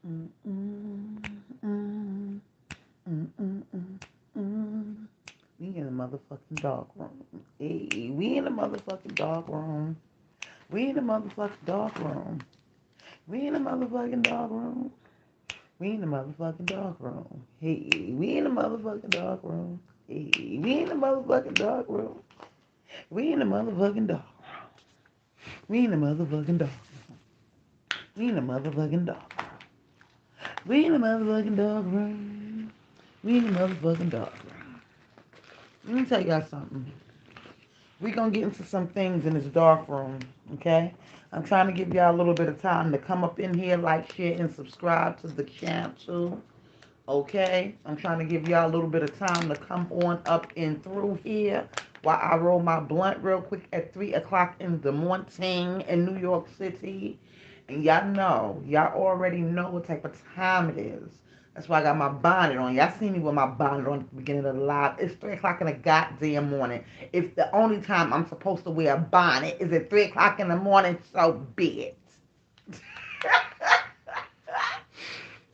Mm, mm, mm, mm, mm, mm, mm. We in the motherfucking dark room. Hey, we in the motherfucking dark room. We in the motherfucking dark room. We in the motherfucking dark room. We in the motherfucking dark room. Hey, we in the motherfucking dark room. Hey, we in the motherfucking dark room. We in the motherfucking dark. We in the motherfucking dark. We in the motherfucking dark. We in the motherfucking dark room. We in the motherfucking dark room. Let me tell y'all something. We gonna get into some things in this dark room, okay? I'm trying to give y'all a little bit of time to come up in here, like, share, and subscribe to the channel too, okay? I'm trying to give y'all a little bit of time to come on up and through here while I roll my blunt real quick at 3 o'clock in the morning in New York City. And y'all already know what type of time it is. That's why I got my bonnet on. Y'all see me with my bonnet on at the beginning of the live. It's 3 o'clock in the goddamn morning. If the only time I'm supposed to wear a bonnet is at 3 o'clock in the morning, so be it.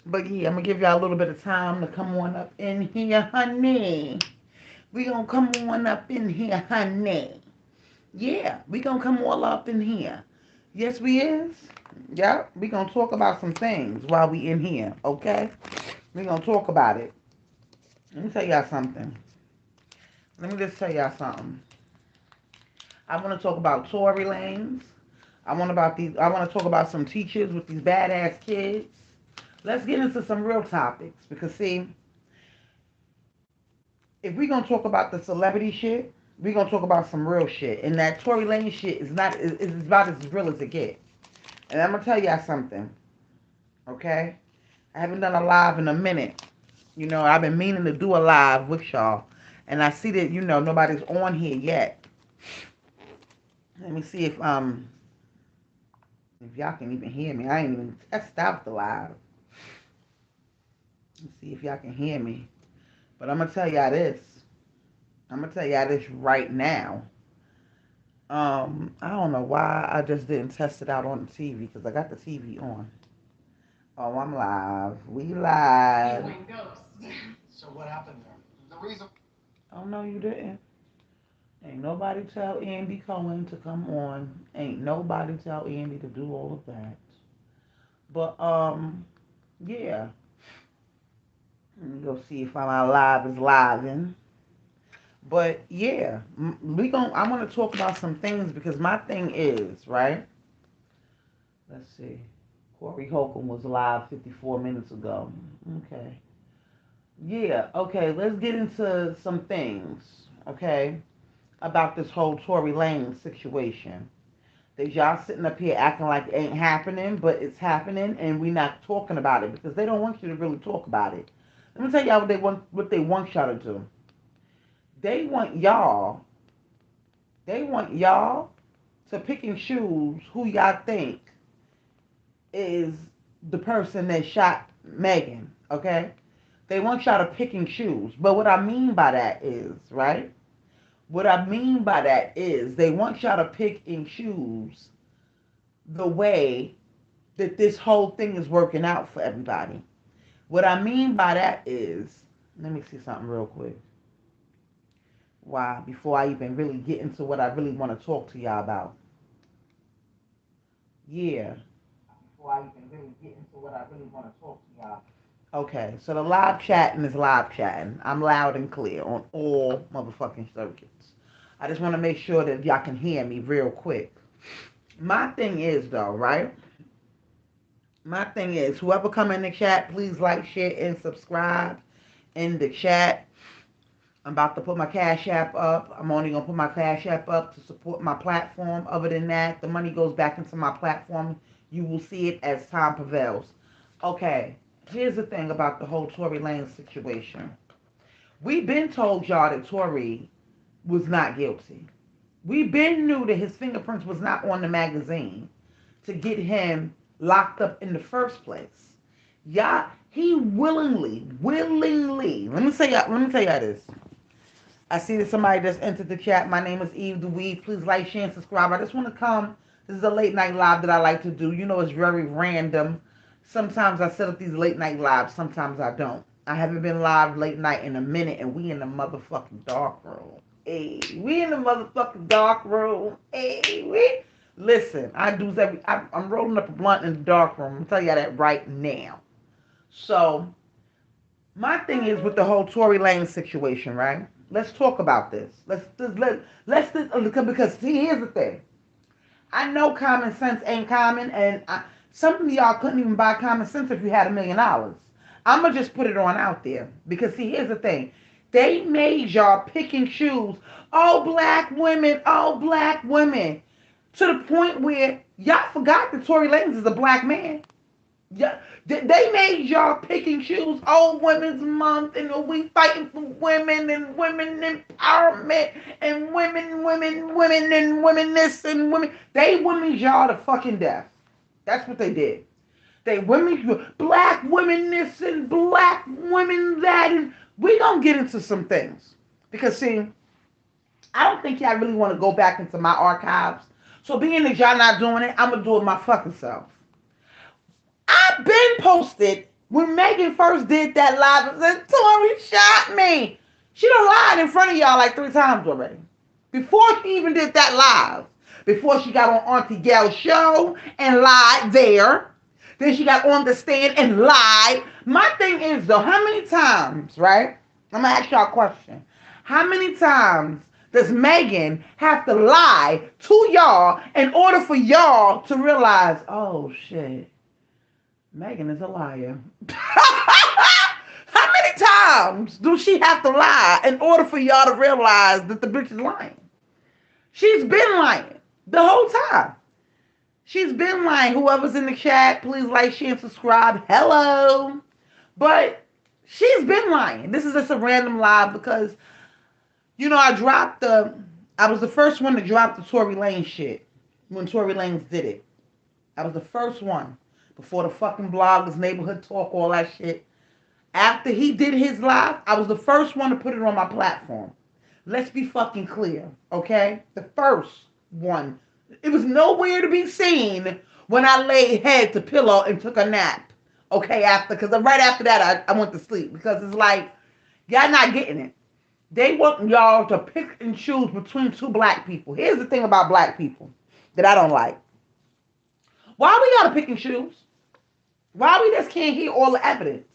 But yeah, I'm going to give y'all a little bit of time to come on up in here, honey. We going to come on up in here, honey. Yeah, we going to come all up in here. Yes, we is. Yeah, we going to talk about some things while we in here, okay? We going to talk about it. Let me tell y'all something. Let me just tell y'all something. I want to talk about Tory lanes. I want to talk about some teachers with these badass kids. Let's get into some real topics because see, if we're gonna talk about the celebrity shit, we're gonna talk about some real shit. And that Tory Lane shit is about as real as it gets. And I'm gonna tell y'all something, okay? I haven't done a live in a minute. You know, I've been meaning to do a live with y'all. And I see that, nobody's on here yet. Let me see if y'all can even hear me. I ain't even tested out the live. Let's see if y'all can hear me. But I'm gonna tell y'all this. I'm gonna tell y'all this right now. I don't know why I just didn't test it out on the TV because I got the TV on. Oh, I'm live. We live. You went ghost. So what happened there? The reason. Oh no, you didn't. Ain't nobody tell Andy Cohen to come on. Ain't nobody tell Andy to do all of that. But yeah. Let me go see if my live is live in. But yeah, I want to talk about some things because my thing is right. Let's see. Corey Holcomb was live 54 minutes ago. Okay. Yeah, okay, let's get into some things, okay, about this whole Tory Lane situation. That y'all sitting up here acting like it ain't happening, but it's happening, and we not talking about it because they don't want you to really talk about it. Let me tell y'all what they want y'all to do. They want y'all, they want y'all to pick and choose who y'all think is the person that shot Megan, okay? They want y'all to pick and choose. But what I mean by that is, right? What I mean by that is they want y'all to pick and choose the way that this whole thing is working out for everybody. What I mean by that is, let me see something real quick. Why? Before I even really get into what I really want to talk to y'all about. Yeah. Before I even really get into what I really want to talk to y'all. Okay, so the live chatting is live chatting. I'm loud and clear on all motherfucking circuits. I just want to make sure that y'all can hear me real quick. My thing is though, right? My thing is, whoever come in the chat, please like, share, and subscribe in the chat. I'm about to put my Cash App up. I'm only going to put my Cash App up to support my platform. Other than that, the money goes back into my platform. You will see it as time prevails. Okay, here's the thing about the whole Tory Lane situation. We've been told y'all that Tory was not guilty. We been knew that his fingerprints was not on the magazine to get him locked up in the first place. Y'all, he willingly. Let me tell y'all this. I see that somebody just entered the chat. My name is Eve the Weed. Please like, share, and subscribe. I just want to come. This is a late night live that I like to do. You know, it's very random. Sometimes I set up these late night lives. Sometimes I don't. I haven't been live late night in a minute, and we in the motherfucking dark room. Hey, we in the motherfucking dark room. Hey, we. Listen, I'm rolling up a blunt in the dark room. I'm telling you that right now. So my thing is with the whole Tory Lanez situation, right? Let's talk about this. Because see, here's the thing. I know common sense ain't common, and some of y'all couldn't even buy common sense if you had $1 million. I'm gonna just put it on out there because see, here's the thing. They made y'all pick and choose. All black women, to the point where y'all forgot that Tory Lanez is a black man. Yeah, they made y'all pick and choose. Oh, Women's Month, and we fighting for women and women empowerment and women this and women. They women y'all to fucking death. That's what they did. They women, black women this and black women that, and we gonna get into some things because see, I don't think y'all really want to go back into my archives. So being that y'all not doing it, I'm gonna do it my fucking self. I've been posted when Megan first did that live and said, Tory shot me. She done lied in front of y'all like 3 times already. Before she even did that live. Before she got on Auntie Gal's show and lied there. Then she got on the stand and lied. My thing is though, how many times, right? I'm going to ask y'all a question. How many times does Megan have to lie to y'all in order for y'all to realize, oh shit, Megan is a liar? How many times do she have to lie in order for y'all to realize that the bitch is lying? She's been lying the whole time. She's been lying. Whoever's in the chat, please like, share, and subscribe. Hello. But she's been lying. This is just a random live because, I was the first one to drop the Tory Lanez shit when Tory Lanez did it. I was the first one. Before the fucking bloggers, neighborhood talk, all that shit. After he did his live, I was the first one to put it on my platform. Let's be fucking clear, okay? The first one. It was nowhere to be seen when I laid head to pillow and took a nap. Okay, because right after that, I went to sleep. Because it's like, y'all not getting it. They want y'all to pick and choose between two black people. Here's the thing about black people that I don't like. Why we gotta pick and choose? Why we just can't hear all the evidence?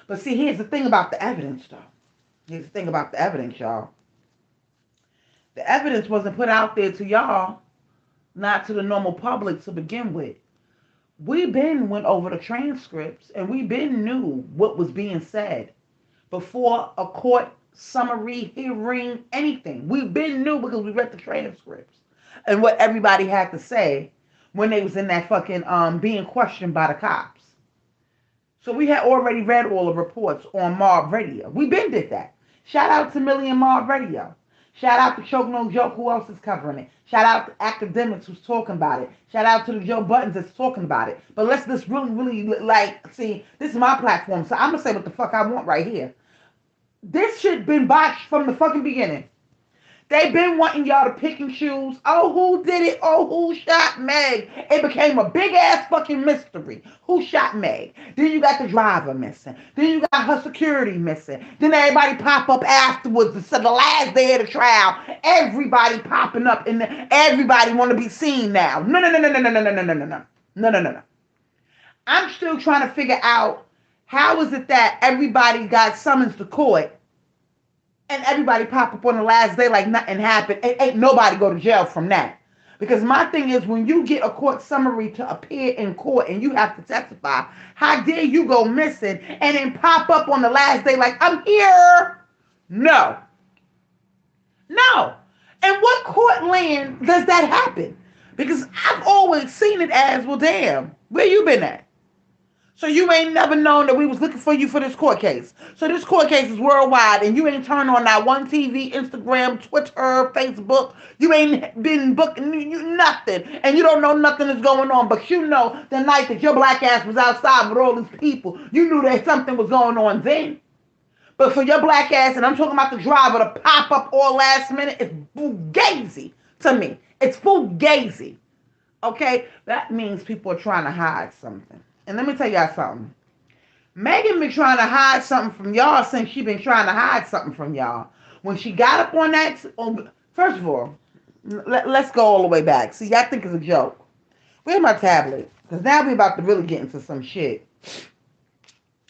But see, here's the thing about the evidence, though. Here's the thing about the evidence, y'all. The evidence wasn't put out there to y'all, not to the normal public to begin with. We been went over the transcripts, and we been knew what was being said before a court summary, hearing, anything. We been knew because we read the transcripts and what everybody had to say when they was in that fucking being questioned by the cops. So we had already read all the reports on Mob Radio. We been did that. Shout out to Millie and Mob Radio. Shout out to Choke No Joke, who else is covering it. Shout out to Academics who's talking about it. Shout out to the Joe Buttons that's talking about it. But let's just really, see, this is my platform, so I'm going to say what the fuck I want right here. This shit been botched from the fucking beginning. They been wanting y'all to pick and choose. Oh, who did it? Oh, who shot Meg? It became a big ass fucking mystery. Who shot Meg? Then you got the driver missing. Then you got her security missing. Then everybody pop up afterwards. So the last day of the trial, everybody popping up and everybody want to be seen now. No. I'm still trying to figure out how is it that everybody got summons to court and everybody pop up on the last day like nothing happened. Ain't nobody go to jail from that. Because my thing is, when you get a court summary to appear in court and you have to testify, how dare you go missing and then pop up on the last day like, I'm here? No. And what court land does that happen? Because I've always seen it as, well, damn, where you been at? So you ain't never known that we was looking for you for this court case. So this court case is worldwide, and you ain't turned on that one TV, Instagram, Twitter, Facebook. You ain't been booking nothing, and you don't know nothing is going on. But you know the night that your black ass was outside with all these people, you knew that something was going on then. But for your black ass, and I'm talking about the driver, to pop up all last minute, it's fugazi to me. It's fugazi. Okay? That means people are trying to hide something. And let me tell y'all something. Megan been trying to hide something from y'all since she been trying to hide something from y'all. When she got up on that, first of all, let's go all the way back. See, y'all think it's a joke. Where's my tablet? Because now we about to really get into some shit.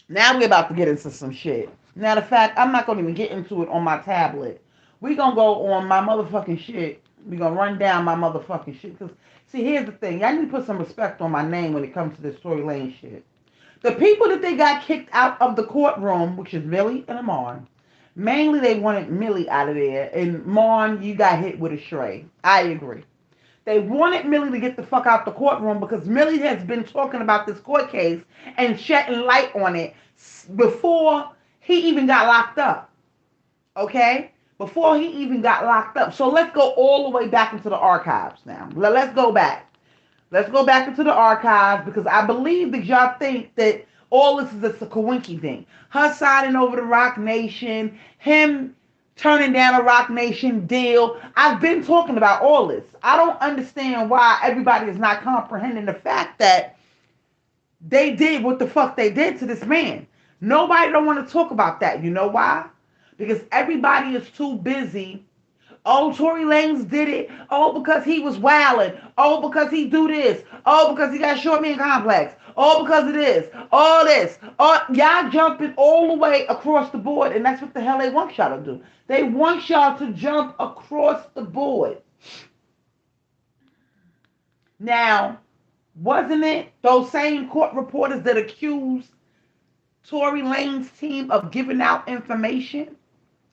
Now we about to get into some shit. Now the fact, I'm not going to even get into it on my tablet. We going to go on my motherfucking shit. We going to run down my motherfucking shit. Because, see, here's the thing. Y'all need to put some respect on my name when it comes to this Tory Lanez shit. The people that they got kicked out of the courtroom, which is Millie and Amon, mainly they wanted Millie out of there. And Mon, you got hit with a stray. I agree. They wanted Millie to get the fuck out the courtroom because Millie has been talking about this court case and shedding light on it before he even got locked up. Okay? Before he even got locked up. So let's go all the way back into the archives now. Let's go back. Let's go back into the archives because I believe that y'all think that all this is just a coinky thing. Her signing over the Rock Nation, him turning down a Rock Nation deal. I've been talking about all this. I don't understand why everybody is not comprehending the fact that they did what the fuck they did to this man. Nobody don't want to talk about that. You know why? Because everybody is too busy. Oh, Tory Lanez did it. Oh, because he was wilding. Oh, because he do this. Oh, because he got short man complex. Oh, because of this. All this. Oh, y'all jumping all the way across the board, and that's what the hell they want y'all to do. They want y'all to jump across the board. Now, wasn't it those same court reporters that accused Tory Lanez's team of giving out information?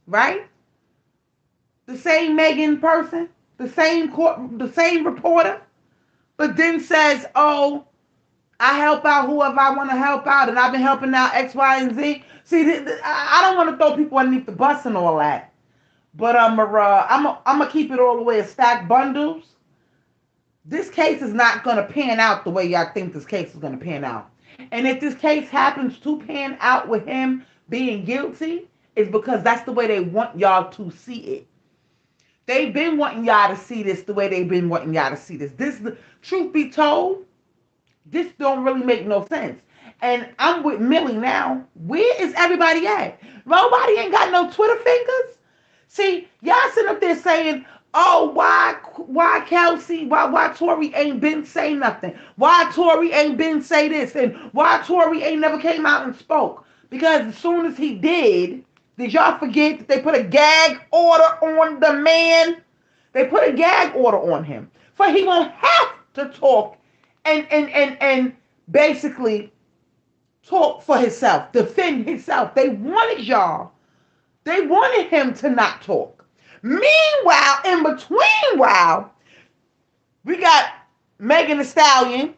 Right? The same Megan person, the same reporter, but then says, "Oh, I help out whoever I want to help out, and I've been helping out X, Y, and Z." See, I don't want to throw people underneath the bus and all that, but I'm gonna keep it all the way as stacked bundles. This case is not gonna pan out the way y'all think this case is gonna pan out, and if this case happens to pan out with him being guilty, it's because that's the way they want y'all to see it. They've been wanting y'all to see this the way they've been wanting y'all to see this. Truth be told, this don't really make no sense. And I'm with Millie now. Where is everybody at? Nobody ain't got no Twitter fingers. See, y'all sitting up there saying, "Oh, why Kelsey, why Tory ain't been say nothing? Why Tory ain't been say this? And why Tory ain't never came out and spoke?" Because as soon as he did y'all forget that they put a gag order on the man? They put a gag order on him. For he won't have to talk and basically talk for himself, defend himself. They wanted y'all. They wanted him to not talk. Meanwhile, in between while, we got Megan Thee Stallion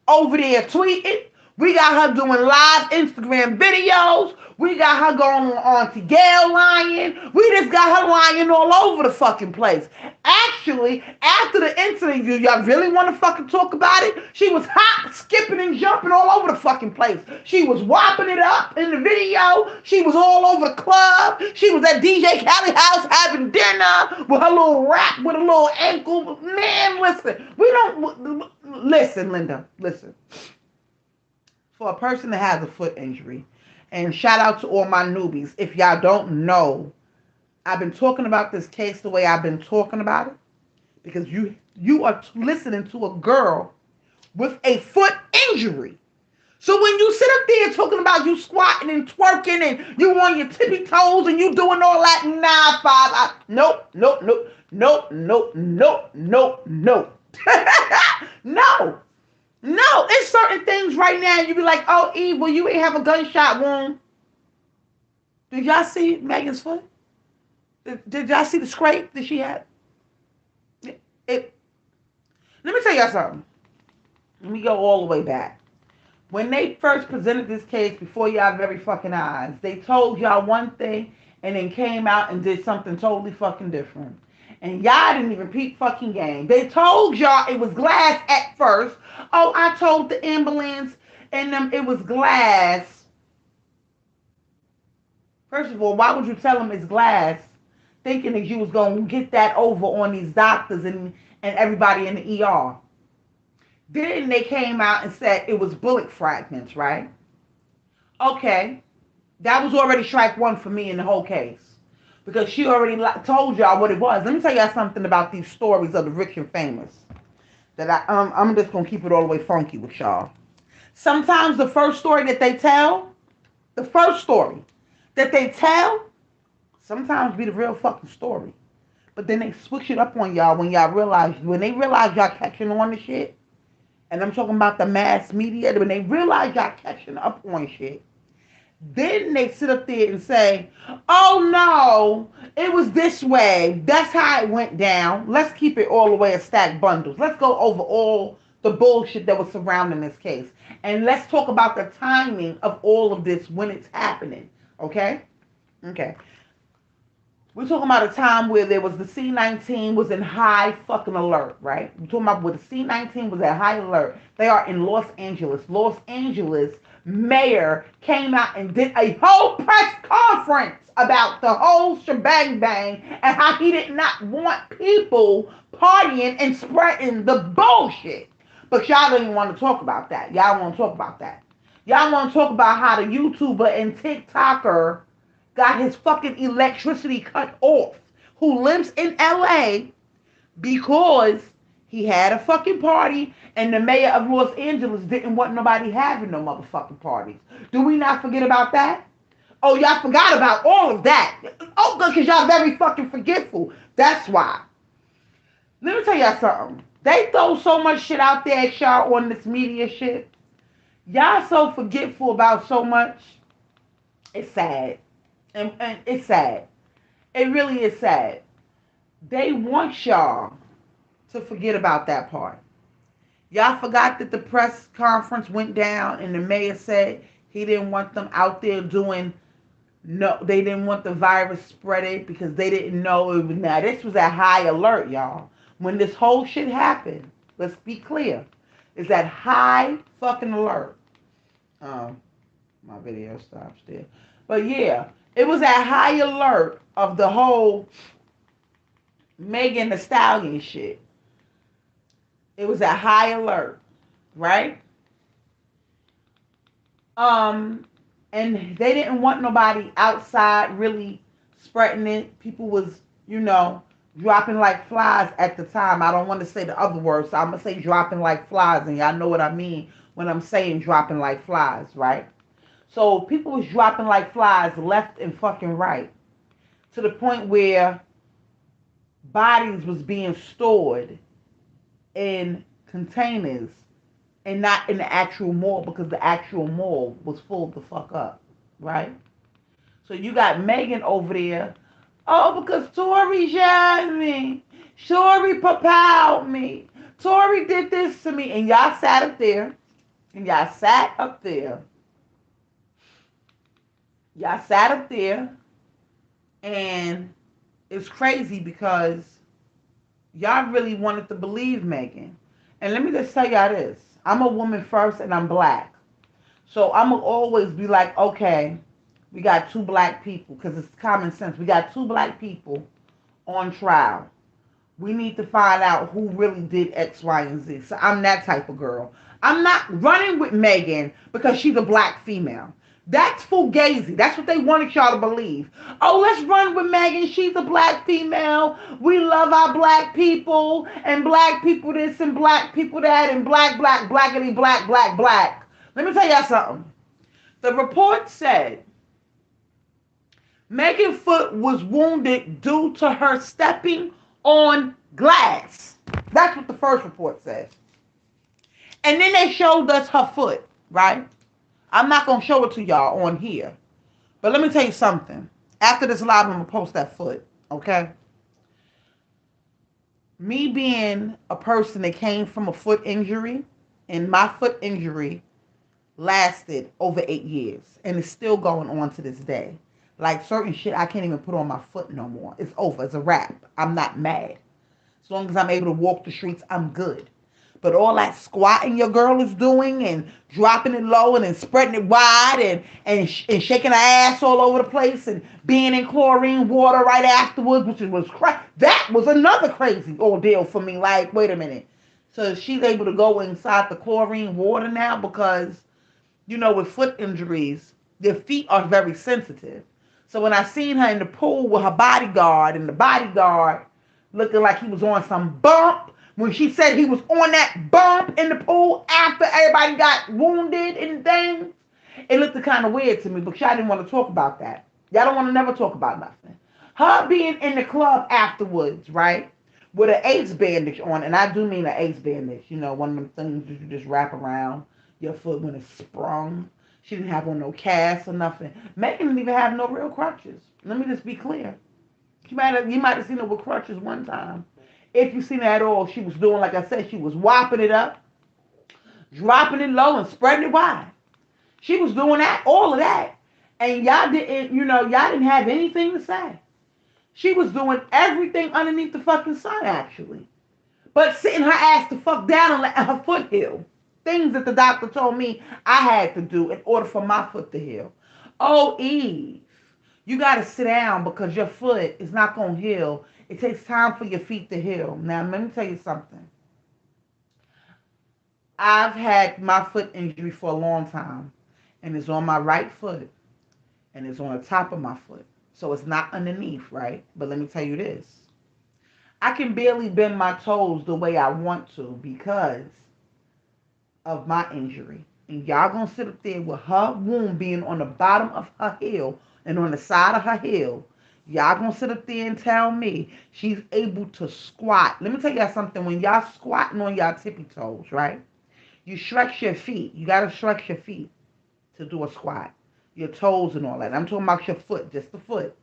over there tweeting. We got her doing live Instagram videos. We got her going on to Gail lying. We just got her lying all over the fucking place. Actually, after the incident, y'all really want to fucking talk about it? She was hot, skipping and jumping all over the fucking place. She was whopping it up in the video. She was all over the club. She was at DJ Khaled's house having dinner with her little rap with a little ankle. Man, listen. Listen, Linda. Listen. For a person that has a foot injury, and shout out to all my newbies. If y'all don't know, I've been talking about this case the way I've been talking about it because you are listening to a girl with a foot injury. So when you sit up there talking about you squatting and twerking and you on your tippy toes and you doing all that, nah, Father, nope, nope, nope, nope, nope, nope, nope, nope. No. No, it's certain things right now. You be like, "Oh, Eve, well, you ain't have a gunshot wound." Did y'all see Megan's foot? Did y'all see the scrape that she had? Let me tell y'all something. Let me go all the way back. When they first presented this case before y'all very fucking eyes, they told y'all one thing and then came out and did something totally fucking different. And y'all didn't even peep fucking game. They told y'all it was glass at first. Oh, I told the ambulance and them it was glass. First of all, why would you tell them it's glass thinking that you was going to get that over on these doctors and everybody in the ER? Then they came out and said it was bullet fragments, right? Okay, that was already strike one for me in the whole case. Because she already told y'all what it was. Let me tell y'all something about these stories of the rich and famous. That I'm just gonna keep it all the way funky with y'all. Sometimes the first story that they tell, the first story that they tell, sometimes be the real fucking story. But then they switch it up on y'all when they realize y'all catching on to shit. And I'm talking about the mass media. When they realize y'all catching up on shit, then they sit up there and say, oh no, it was this way. That's how it went down. Let's keep it all the way as stacked bundles. Let's go over all the bullshit that was surrounding this case. And let's talk about the timing of all of this when it's happening. Okay? Okay. We're talking about a time where there was the C-19 was in high fucking alert, right? We're talking about where the C-19 was at high alert. They are in Los Angeles. Los Angeles mayor came out and did a whole press conference about the whole shebang bang and how he did not want people partying and spreading the bullshit. But y'all don't even want to talk about that. Y'all want to talk about that. Y'all want to talk about how the YouTuber and TikToker got his fucking electricity cut off, who lives in LA because he had a fucking party and the mayor of Los Angeles didn't want nobody having no motherfucking parties. Do we not forget about that? Oh, y'all forgot about all of that. Oh, because y'all very fucking forgetful. That's why. Let me tell y'all something. They throw so much shit out there at y'all on this media shit. Y'all so forgetful about so much. It's sad. And it's sad. It really is sad. They want y'all to forget about that part. Y'all forgot that the press conference went down and the mayor said he didn't want them out there doing no, they didn't want the virus spreading because they didn't know it was now. This was at high alert, y'all. When this whole shit happened, let's be clear. It's at high fucking alert. My video stops there. But yeah, it was at high alert of the whole Megan Thee Stallion shit. It was at high alert, right? And they didn't want nobody outside really spreading it. People was, dropping like flies at the time. I don't want to say the other words, so I'm gonna say dropping like flies, and y'all know what I mean when I'm saying dropping like flies, right? So people was dropping like flies left and fucking right, to the point where bodies was being stored in containers and not in the actual mall because the actual mall was full the fuck up, right? So you got Megan over there. Oh, because Tory shined me. Tory propelled me. Tory did this to me. And y'all sat up there. And y'all sat up there. Y'all sat up there. And it's crazy because y'all really wanted to believe Megan. And let me just tell y'all this. I'm a woman first and I'm black. So I'm going to always be like, okay, we got two black people because it's common sense. We got two black people on trial. We need to find out who really did X, Y, and Z. So I'm that type of girl. I'm not running with Megan because she's a black female. That's fugazi. That's what they wanted y'all to believe. Oh, let's run with Megan. She's a black female. We love our black people and black people this and black people that and black, blackity, black, black, black. Let me tell y'all something. The report said Megan Foot was wounded due to her stepping on glass. That's what the first report says. And then they showed us her foot, right? I'm not going to show it to y'all on here. But let me tell you something. After this live, I'm going to post that foot, okay? Me being a person that came from a foot injury, and my foot injury lasted over 8 years. And it's still going on to this day. Like certain shit I can't even put on my foot no more. It's over. It's a wrap. I'm not mad. As long as I'm able to walk the streets, I'm good. But all that squatting your girl is doing and dropping it low and then spreading it wide and shaking her ass all over the place and being in chlorine water right afterwards, which was crazy. That was another crazy ordeal for me. Like, wait a minute. So she's able to go inside the chlorine water now because, with foot injuries, their feet are very sensitive. So when I seen her in the pool with her bodyguard, and the bodyguard looking like he was on some bump, when she said he was on that bump in the pool after everybody got wounded and things, it looked kind of weird to me, but y'all didn't want to talk about that. Y'all don't want to never talk about nothing. Her being in the club afterwards, right? With an ace bandage on, and I do mean an ace bandage, one of them things that you just wrap around your foot when it's sprung. She didn't have on no cast or nothing. Megan didn't even have no real crutches. Let me just be clear. You might have seen her with crutches one time. If you seen her at all, she was doing, like I said, she was whopping it up, dropping it low, and spreading it wide. She was doing that, all of that. And y'all didn't have anything to say. She was doing everything underneath the fucking sun, actually. But sitting her ass the fuck down and letting her foot heal. Things that the doctor told me I had to do in order for my foot to heal. Oh, Eve, you got to sit down because your foot is not going to heal. It takes time for your feet to heal. Now, let me tell you something. I've had my foot injury for a long time, and it's on my right foot, and it's on the top of my foot. So it's not underneath, right? But let me tell you this. I can barely bend my toes the way I want to because of my injury. And y'all gonna sit up there with her wound being on the bottom of her heel and on the side of her heel. Y'all gonna sit up there and tell me she's able to squat. Let me tell y'all something. When y'all squatting on y'all tippy toes, right? You stretch your feet. You gotta stretch your feet to do a squat. Your toes and all that. I'm talking about your foot, just the foot.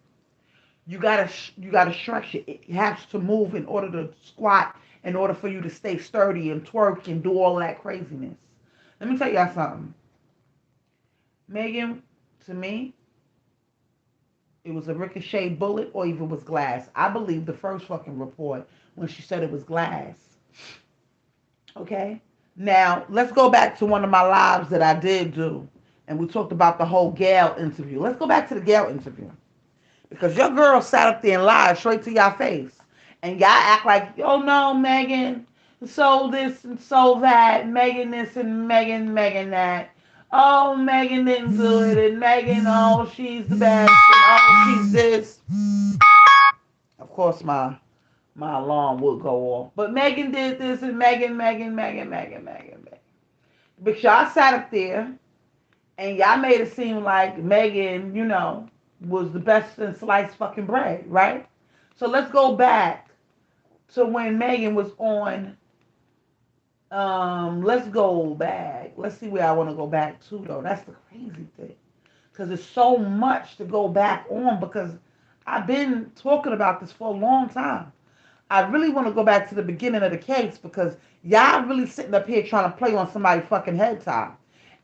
You gotta stretch it. It has to move in order to squat, in order for you to stay sturdy and twerk and do all that craziness. Let me tell y'all something. Megan, to me, it was a ricochet bullet or even it was glass. I believe the first fucking report when she said it was glass. Okay? Now, let's go back to one of my lives that I did do. And we talked about the whole Gail interview. Let's go back to the Gail interview. Because your girl sat up there and lied straight to your face. And y'all act like, oh no, Megan, so this and so that. Megan this and Megan that. Oh, Megan didn't do it. And Megan, oh, she's the best. And oh, she's this. Of course, my alarm would go off. But Megan did this and Megan. But y'all sat up there and y'all made it seem like Megan, was the best in sliced fucking bread, right? So let's go back to when Megan was on. Let's go back. Let's see where I want to go back to, though. That's the crazy thing. Because there's so much to go back on because I've been talking about this for a long time. I really want to go back to the beginning of the case because y'all really sitting up here trying to play on somebody's fucking head top.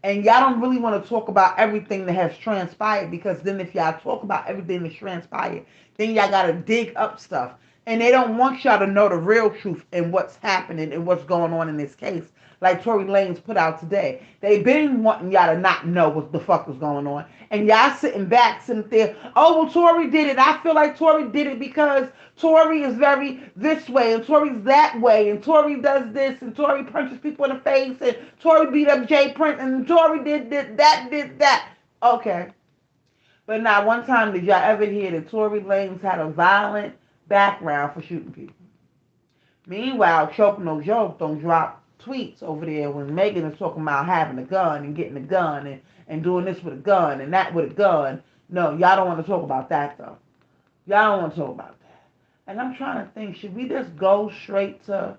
And y'all don't really want to talk about everything that has transpired because then if y'all talk about everything that's transpired, then y'all got to dig up stuff. And they don't want y'all to know the real truth and what's happening and what's going on in this case. Like Tory Lanez put out today. They been wanting y'all to not know what the fuck was going on. And y'all sitting back, sitting there, oh, well, Tory did it. I feel like Tory did it because Tory is very this way and Tory's that way and Tory does this and Tory punches people in the face and Tory beat up Jay Prince and Tory did that. Okay. But not one time did y'all ever hear that Tory Lanez had a violent background for shooting people. Meanwhile, Choke No Joke don't drop tweets over there when Megan is talking about having a gun and getting a gun and doing this with a gun and that with a gun. No, y'all don't want to talk about that, though. Y'all don't want to talk about that. And I'm trying to think, should we just go straight to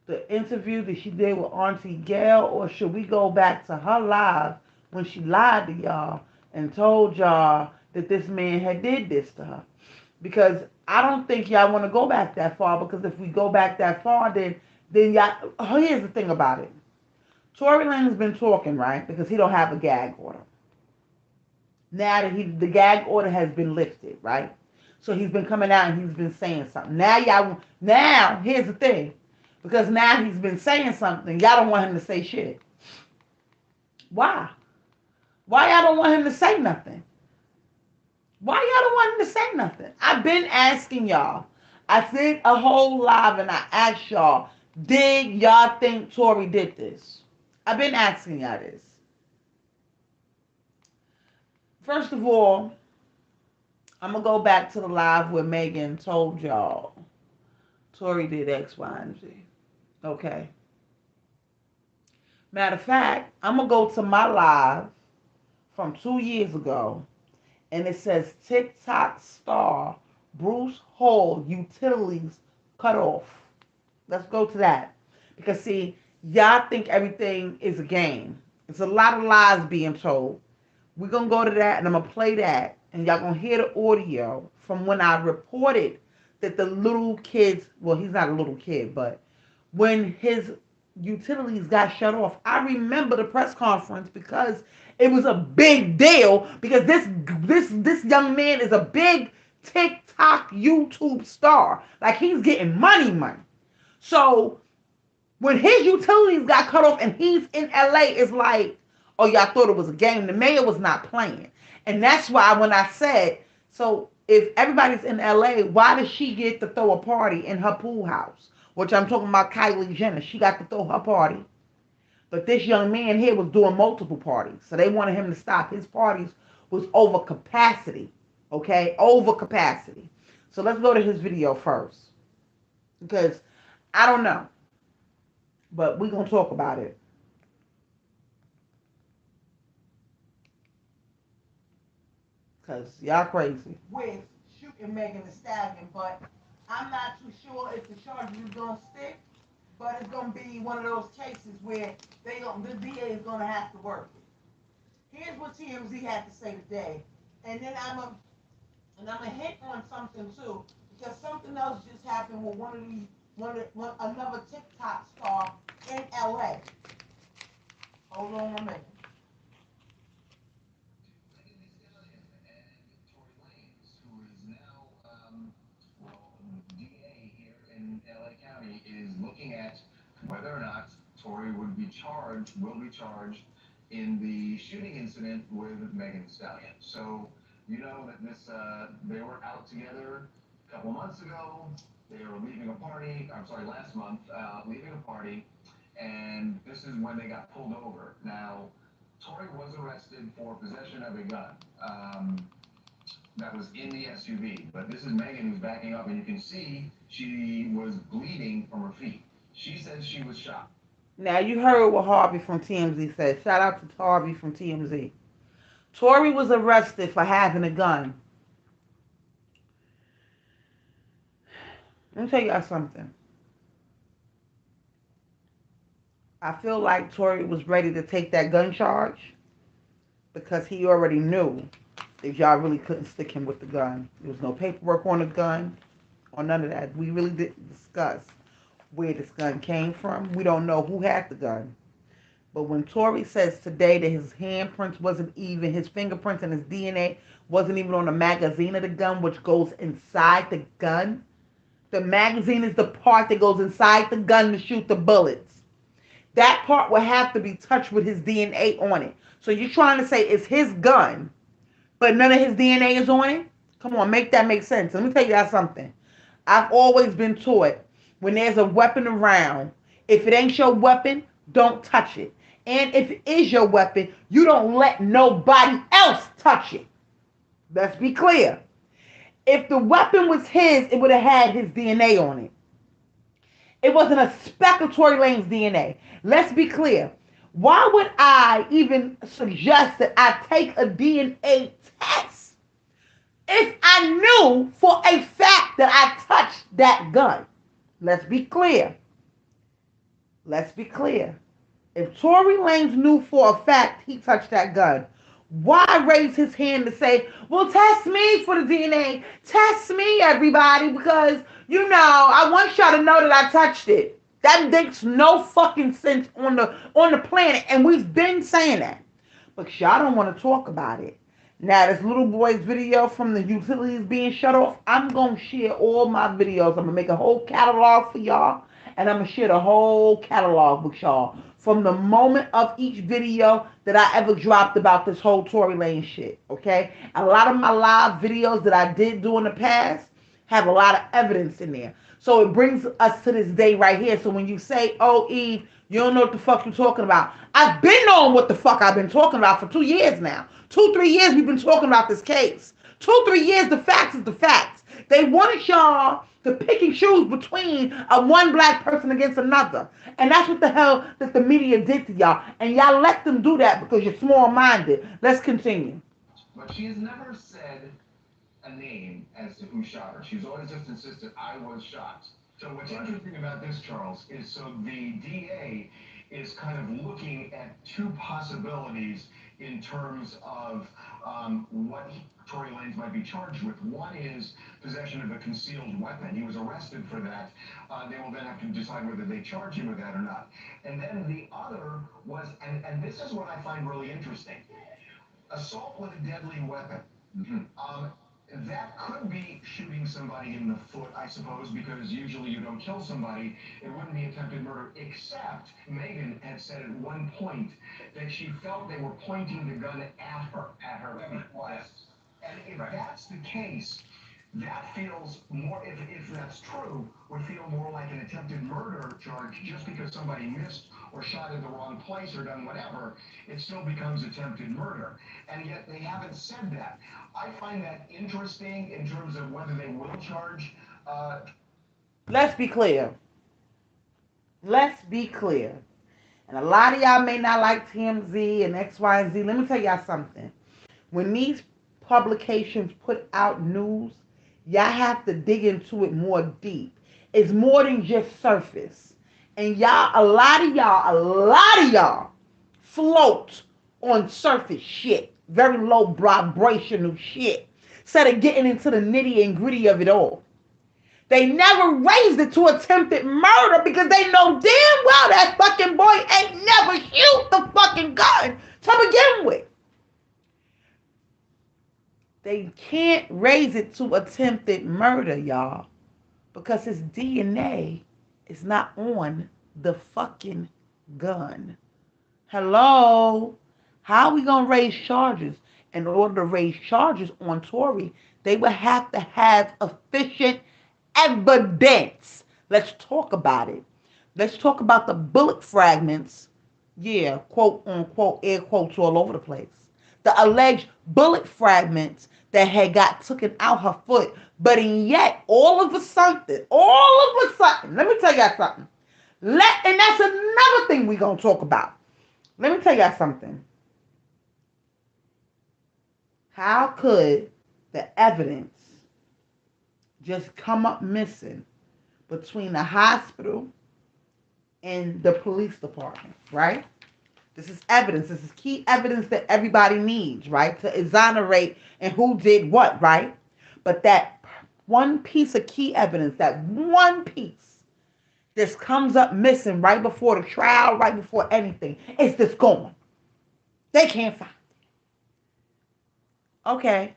the interview that she did with Auntie Gail, or should we go back to her live when she lied to y'all and told y'all that this man had did this to her? Because I don't think y'all want to go back that far, because if we go back that far, then y'all... Oh, here's the thing about it. Tory Lanez's been talking, right? Because he don't have a gag order. Now that the gag order has been lifted, right? So he's been coming out and he's been saying something. Now, here's the thing. Because now he's been saying something, y'all don't want him to say shit. Why? Why y'all don't want him to say nothing? Why y'all don't want him to say nothing? I've been asking y'all. I did a whole live and I asked y'all, Did y'all think Tory did this? I've been asking y'all this. First of all, I'm gonna go back to the live where Megan told y'all Tory did X, Y, and Z. Okay. Matter of fact, I'm gonna go to my live from 2 years ago, and it says TikTok star Bruce Hall utilities cut off. Let's go to that. Because see, y'all think everything is a game. It's a lot of lies being told. We're gonna go to that and I'm gonna play that and y'all gonna hear the audio from when I reported that the little kids, well, he's not a little kid, but when his utilities got shut off, I remember the press conference because it was a big deal because this young man is a big TikTok YouTube star. Like he's getting money. So when his utilities got cut off and he's in LA, it's like, oh, y'all thought it was a game. The mayor was not playing. And that's why when I said, so if everybody's in LA, why does she get to throw a party in her pool house? Which I'm talking about Kylie Jenner. She got to throw her party. But this young man here was doing multiple parties. So they wanted him to stop. His parties was over capacity. Okay? Over capacity. So let's go to his video first. Because I don't know. But we're going to talk about it. Because y'all crazy. With shooting Megan Thee Stallion, but I'm not too sure if the charges is going to stick, but it's going to be one of those cases where the DA is going to have to work it. Here's what TMZ had to say today, and then I'm gonna hit on something too, because something else just happened with another TikTok star in LA. Hold on 1 minute. Is looking at whether or not Tory will be charged in the shooting incident with Megan Thee Stallion. So you know that they were out together a couple months ago. They were leaving a party. I'm sorry, last month, leaving a party, and this is when they got pulled over. Now, Tory was arrested for possession of a gun. That was in the SUV. But this is Megan who's backing up, and you can see she was bleeding from her feet. She says she was shot. Now, you heard what Harvey from TMZ said. Shout out to Harvey from TMZ. Tory was arrested for having a gun. Let me tell y'all something. I feel like Tory was ready to take that gun charge because he already knew if y'all really couldn't stick him with the gun. There was no paperwork on the gun or none of that. We really didn't discuss where this gun came from. We don't know who had the gun. But when Tory says today that his handprints wasn't even, his fingerprints and his DNA wasn't even on the magazine of the gun, which goes inside the gun. The magazine is the part that goes inside the gun to shoot the bullets. That part will have to be touched with his DNA on it. So you're trying to say it's his gun, but none of his DNA is on it? Come on, make that make sense. Let me tell you guys something. I've always been taught when there's a weapon around, if it ain't your weapon, don't touch it. And if it is your weapon, you don't let nobody else touch it. Let's be clear. If the weapon was his, it would have had his DNA on it. It wasn't a speck of Tory Lanez DNA. Let's be clear. Why would I even suggest that I take a DNA test if I knew for a fact that I touched that gun? Let's be clear. Let's be clear. If Tory Lanez knew for a fact he touched that gun, why raise his hand to say, well, test me for the DNA. Test me, everybody, because, I want y'all to know that I touched it. That makes no fucking sense on the planet, and we've been saying that. But y'all don't want to talk about it. Now, this little boy's video from the utilities being shut off, I'm going to share all my videos. I'm going to make a whole catalog for y'all, and I'm going to share the whole catalog with y'all from the moment of each video that I ever dropped about this whole Tory Lanez shit, okay? A lot of my live videos that I did do in the past have a lot of evidence in there. So it brings us to this day right here. So when you say, oh, Eve, you don't know what the fuck you're talking about. I've been knowing what the fuck I've been talking about for 2 years now. 2, 3 years we've been talking about this case. 2, 3 years, the facts is the facts. They wanted y'all to pick and choose between a one black person against another. And that's what the hell that the media did to y'all. And y'all let them do that because you're small-minded. Let's continue. But she has never said a name as to who shot her. She's always just insisted, I was shot. So what's interesting about this, Charles, is so the DA is kind of looking at two possibilities in terms of what Tory Lanez might be charged with. One is possession of a concealed weapon. He was arrested for that. They will then have to decide whether they charge him with that or not. And then the other was, and this is what I find really interesting, assault with a deadly weapon. That could be shooting somebody in the foot, I suppose, because usually you don't kill somebody. It wouldn't be attempted murder, except Megan had said at one point that she felt they were pointing the gun at her request. And if that's the case, that feels more, if that's true, would feel more like an attempted murder charge just because somebody missed or shot in the wrong place or done whatever. It still becomes attempted murder. And yet they haven't said that. I find that interesting in terms of whether they will charge. Let's be clear. Let's be clear. And a lot of y'all may not like TMZ and X, Y, and Z. Let me tell y'all something. When these publications put out news, y'all have to dig into it more deep. It's more than just surface. And y'all, a lot of y'all float on surface shit. Very low vibrational shit. Instead of getting into the nitty and gritty of it all. They never raised it to attempted murder because they know damn well that fucking boy ain't never shoot the fucking gun to begin with. They can't raise it to attempted murder, y'all, because his DNA is not on the fucking gun. Hello? How are we going to raise charges? In order to raise charges on Tory, they would have to have efficient evidence. Let's talk about it. Let's talk about the bullet fragments. Yeah, quote unquote, air quotes all over the place. The alleged bullet fragments that had got taken out her foot, but and yet all of a sudden, let me tell y'all something. And that's another thing we're gonna talk about. Let me tell y'all something. How could the evidence just come up missing between the hospital and the police department, right? This is evidence. This is key evidence that everybody needs, right? To exonerate and who did what, right? But that one piece of key evidence, that one piece, this comes up missing right before the trial, right before anything, is this gone. They can't find it. Okay.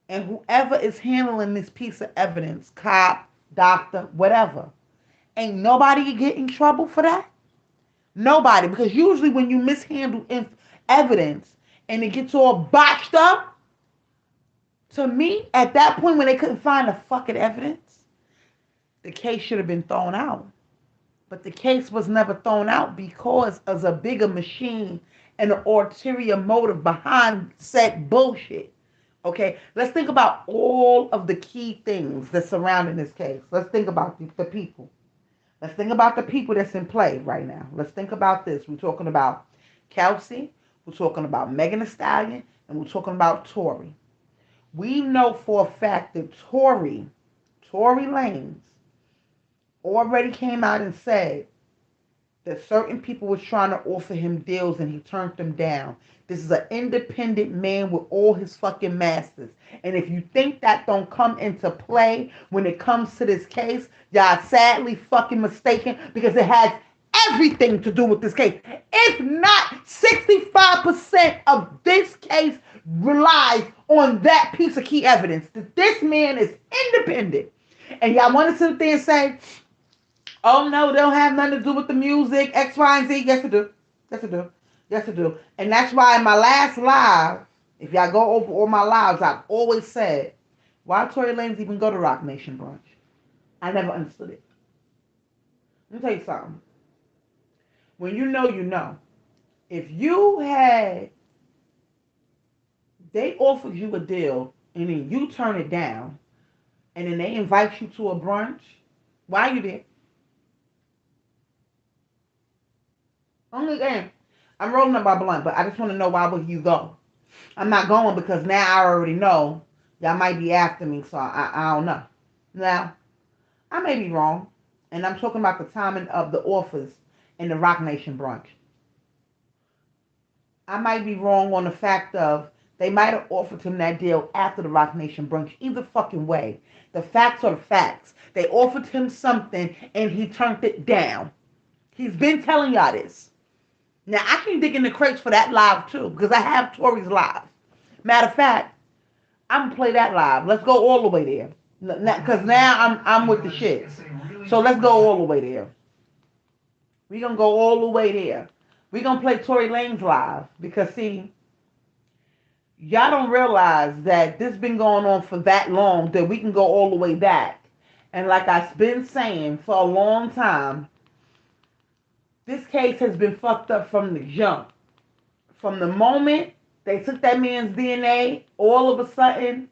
And whoever is handling this piece of evidence, cop, doctor, whatever, ain't nobody get in trouble for that? Nobody. Because usually when you mishandle evidence and it gets all botched up, to me, at that point when they couldn't find the fucking evidence, the case should have been thrown out. But the case was never thrown out because of a bigger machine and an ulterior motive behind said bullshit. Okay, let's think about all of the key things that surrounding this case. Let's think about the people. Let's think about the people that's in play right now. Let's think about this. We're talking about Kelsey. We're talking about Megan Thee Stallion. And we're talking about Tory. We know for a fact that Tory Lanez, already came out and said that certain people was trying to offer him deals and he turned them down. This is an independent man with all his fucking masters. And if you think that don't come into play when it comes to this case, y'all sadly fucking mistaken because it has everything to do with this case. If not, 65% of this case relies on that piece of key evidence that this man is independent. And y'all want to sit there and say, oh no, they don't have nothing to do with the music, X, Y, and Z. Yes, it do. Yes, it do. Yes, it do. And that's why in my last live, if y'all go over all my lives, I've always said, why Tory Lanez even go to Rock Nation brunch? I never understood it. Let me tell you something. When you know, you know. If you had, they offered you a deal and then you turn it down and then they invite you to a brunch, why are you there? Only again, I'm rolling up my blunt, but I just want to know why would you go? I'm not going because now I already know y'all might be after me, so I don't know. Now, I may be wrong, and I'm talking about the timing of the offers in the Rock Nation brunch. I might be wrong on the fact of they might have offered him that deal after the Rock Nation brunch. Either fucking way. The facts are the facts. They offered him something and he turned it down. He's been telling y'all this. Now I can dig in the crates for that live too, because I have Tory's live. Matter of fact, I'm gonna play that live. Let's go all the way there. Because now I'm with the shit. So let's go all the way there. We gonna go all the way there. We gonna play Tory Lanez live because see, y'all don't realize that this been going on for that long that we can go all the way back. And like I've been saying for a long time, this case has been fucked up from the jump. From the moment they took that man's DNA, all of a sudden,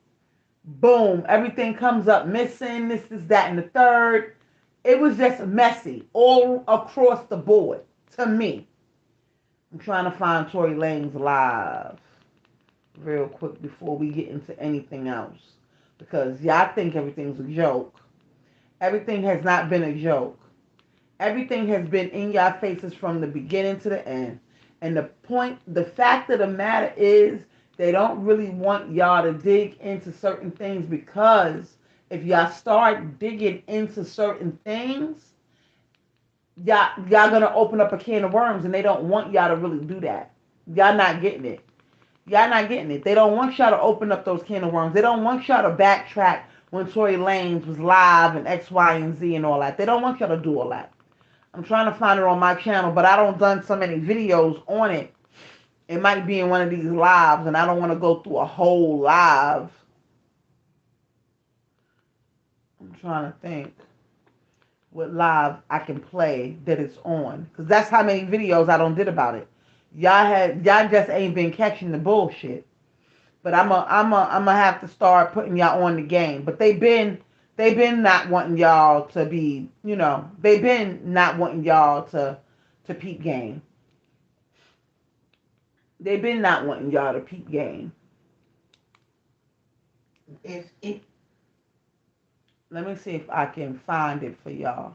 boom, everything comes up missing, this, that, and the third. It was just messy all across the board to me. I'm trying to find Tory Lanez live real quick before we get into anything else. Because y'all think everything's a joke. Everything has not been a joke. Everything has been in y'all faces from the beginning to the end. And the fact of the matter is, they don't really want y'all to dig into certain things because if y'all start digging into certain things, y'all gonna open up a can of worms, and they don't want y'all to really do that. Y'all not getting it. Y'all not getting it. They don't want y'all to open up those can of worms. They don't want y'all to backtrack when Tory Lanez was live and X, Y, and Z and all that. They don't want y'all to do all that. I'm trying to find it on my channel, but I don't done so many videos on it. It might be in one of these lives, and I don't want to go through a whole live. I'm trying to think what live I can play that it's on, because that's how many videos I don't did about it. Y'all just ain't been catching the bullshit. But I'm a have to start putting y'all on the game. But they been not wanting y'all to be, they been not wanting y'all to peep game. They been not wanting y'all to peep game. If it, let me see if I can find it for y'all.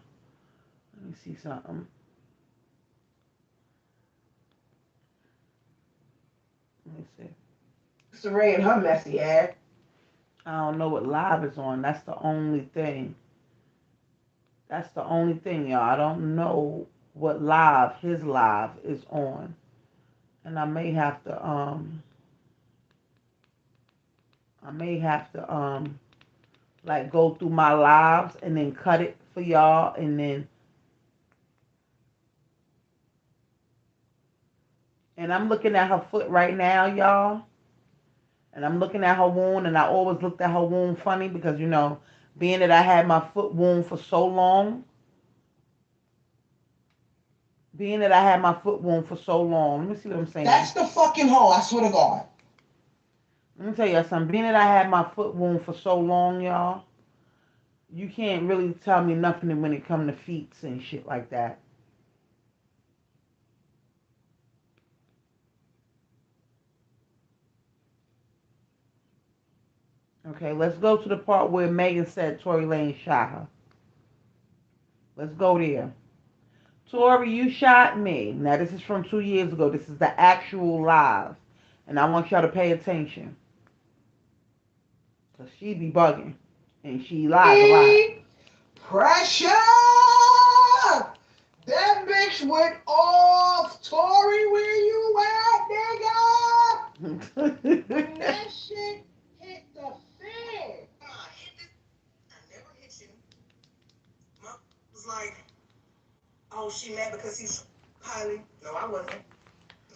Let me see something. Let me see. Saray and her messy ass. I don't know what live is on. That's the only thing. That's the only thing, y'all. I don't know what live his live is on. And I may have to like go through my lives and then cut it for y'all and I'm looking at her foot right now, y'all. And I'm looking at her wound, and I always looked at her wound funny because, being that I had my foot wound for so long, let me see what I'm saying. That's the fucking hole, I swear to God. Let me tell you something. Being that I had my foot wound for so long, y'all, you can't really tell me nothing when it comes to feet and shit like that. Okay, let's go to the part where Megan said Tory Lanez shot her. Let's go there. Tory, you shot me. Now, this is from 2 years ago. This is the actual live. And I want y'all to pay attention. Because she be bugging. And she lies a lot. Pressure! That bitch went off. Tory, where you at, nigga? When that shit hit the fan. I never hit you. Mom was like, oh, she mad because he's highly. No, I wasn't.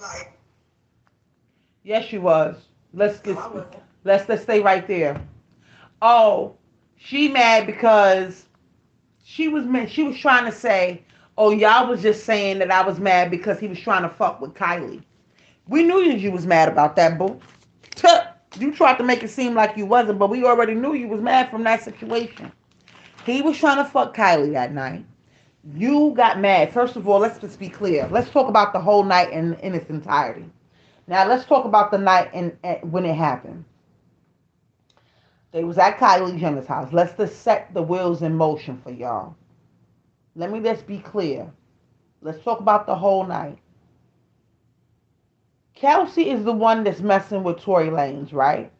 Like, yes, she was. Let's stay right there. Oh, she mad because She was trying to say, oh, y'all was just saying that I was mad because he was trying to fuck with Kylie. We knew you was mad about that, boo. Tuh. You tried to make it seem like you wasn't, but we already knew you was mad from that situation. He was trying to fuck Kylie that night. You got mad. First of all, let's just be clear. Let's talk about the whole night in its entirety. Now let's talk about the night and when it happened. They was at Kylie Jenner's house. Let's just set the wheels in motion for y'all. Let me just be clear. Let's talk about the whole night. Kelsey is the one that's messing with Tory Lanez, right?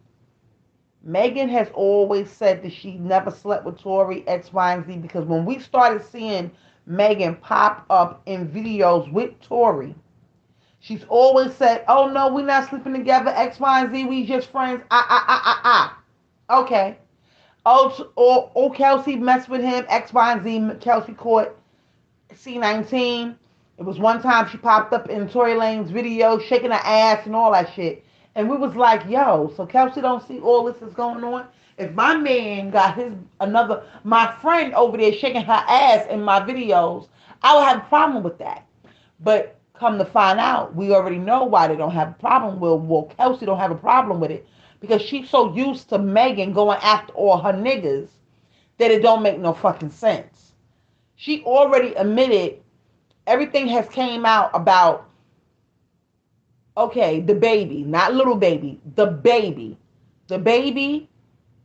Megan has always said that she never slept with Tory, X, Y, and Z, because when we started seeing Megan pop up in videos with Tory, she's always said, oh no, we're not sleeping together, X, Y, and Z, we just friends, Okay. Oh, Kelsey messed with him, X, Y, and Z, Kelsey caught C19. It was one time she popped up in Tory Lane's video shaking her ass and all that shit. And we was like, yo, so Kelsey don't see all this is going on? If my man got my friend over there shaking her ass in my videos, I would have a problem with that. But come to find out, we already know why they don't have a problem with well, Kelsey don't have a problem with it. Because she's so used to Megan going after all her niggas that it don't make no fucking sense. She already admitted everything has came out about okay, the baby, not little baby, the baby. The baby,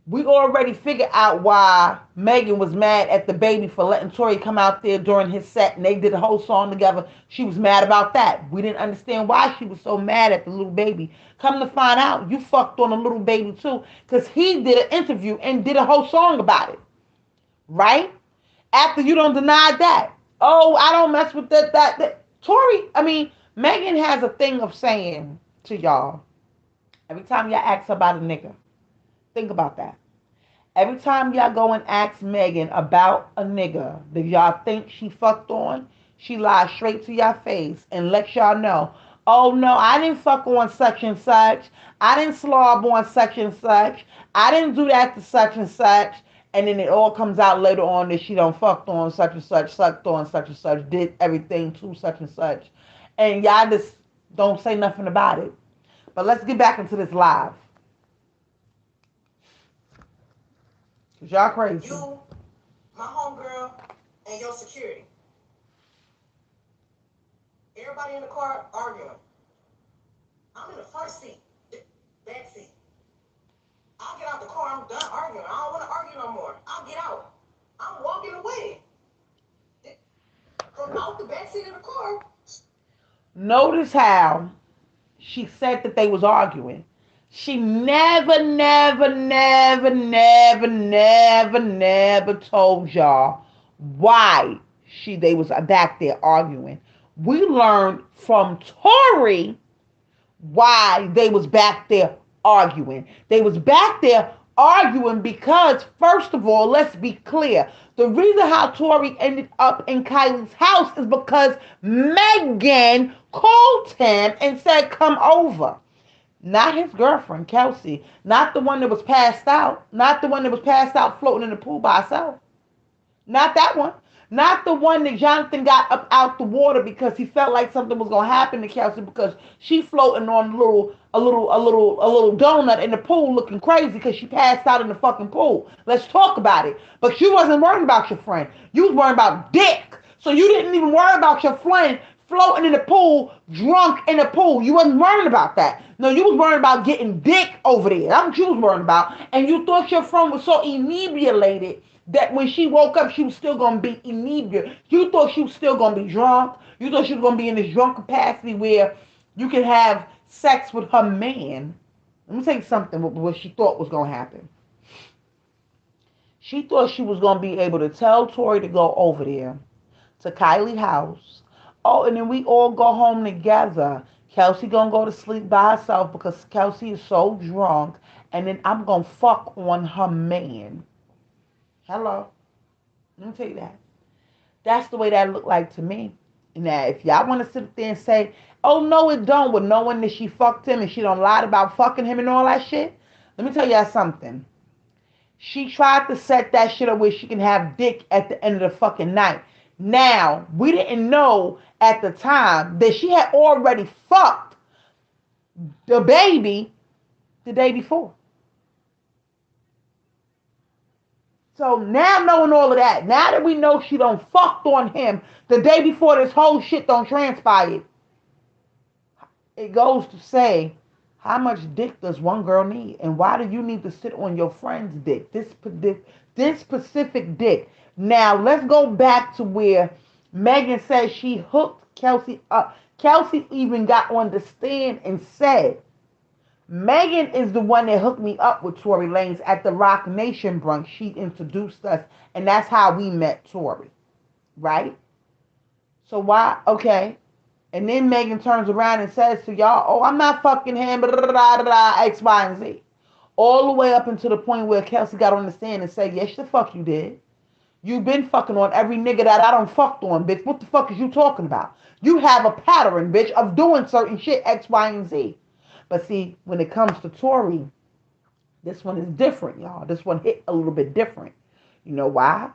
we already figured out why Megan was mad at the baby for letting Tory come out there during his set and they did a whole song together. She was mad about that. We didn't understand why she was so mad at the little baby. Come to find out, you fucked on a little baby too, because he did an interview and did a whole song about it. Right? After you don't deny that. Oh, I don't mess with that. Tory, I mean, Megan has a thing of saying to y'all, every time y'all ask about a nigga, think about that. Every time y'all go and ask Megan about a nigga that y'all think she fucked on, she lies straight to your face and lets y'all know, oh no, I didn't fuck on such and such. I didn't slob on such and such. I didn't do that to such and such. And then it all comes out later on that she don't fucked on such and such, sucked on such and such, did everything to such and such. And y'all just don't say nothing about it. But let's get back into this live. Cause y'all crazy. You, my homegirl, and your security. Everybody in the car arguing. I'm in the front seat, back seat. I'll get out the car. I'm done arguing. I don't want to argue no more. I'll get out. I'm walking away from out the back seat of the car. Notice how she said that they was arguing. She never told y'all why they was back there arguing. We learned from Tory why they was back there arguing. They was back there arguing because, first of all, let's be clear. The reason how Tory ended up in Kylie's house is because Megan called him and said, come over. Not his girlfriend, Kelsey. Not the one that was passed out. Not the one that was passed out floating in the pool by herself. Not that one. Not the one that Jonathan got up out the water because he felt like something was gonna happen to Kelsey because she floating on a little donut in the pool looking crazy because she passed out in the fucking pool. Let's talk about it. But you wasn't worried about your friend. You was worried about dick. So you didn't even worry about your friend floating in the pool, drunk in the pool. You wasn't worried about that. No, you was worried about getting dick over there. That's what you was worried about. And you thought your friend was so inebriated that when she woke up, she was still going to be inebriated. You thought she was still going to be drunk. You thought she was going to be in this drunk capacity where you can have sex with her man. Let me tell you something, what she thought was going to happen. She thought she was going to be able to tell Tory to go over there to Kylie's house. Oh, and then we all go home together. Kelsey going to go to sleep by herself because Kelsey is so drunk. And then I'm going to fuck on her man. Hello. Let me tell you that. That's the way that looked like to me. Now, if y'all want to sit there and say, oh, no, it don't, with knowing that she fucked him and she don't lie about fucking him and all that shit, let me tell y'all something. She tried to set that shit up where she can have dick at the end of the fucking night. Now, we didn't know at the time that she had already fucked the baby the day before. So now knowing all of that, now that we know she done fucked on him the day before this whole shit don't transpire, it goes to say, how much dick does one girl need, and why do you need to sit on your friend's dick? This specific dick. Now let's go back to where Megan says she hooked Kelsey up. Kelsey even got on the stand and said, Megan is the one that hooked me up with Tory Lanez at the Rock Nation brunch. She introduced us, and that's how we met Tory, right? So why? Okay. And then Megan turns around and says to y'all, oh, I'm not fucking him, blah, blah, blah, blah, X, Y, and Z. All the way up until the point where Kelsey got on the stand and said, yes, the fuck you did. You been fucking on every nigga that I done fucked on, bitch. What the fuck is you talking about? You have a pattern, bitch, of doing certain shit, X, Y, and Z. But see, when it comes to Tory, this one is different, y'all. This one hit a little bit different. You know why?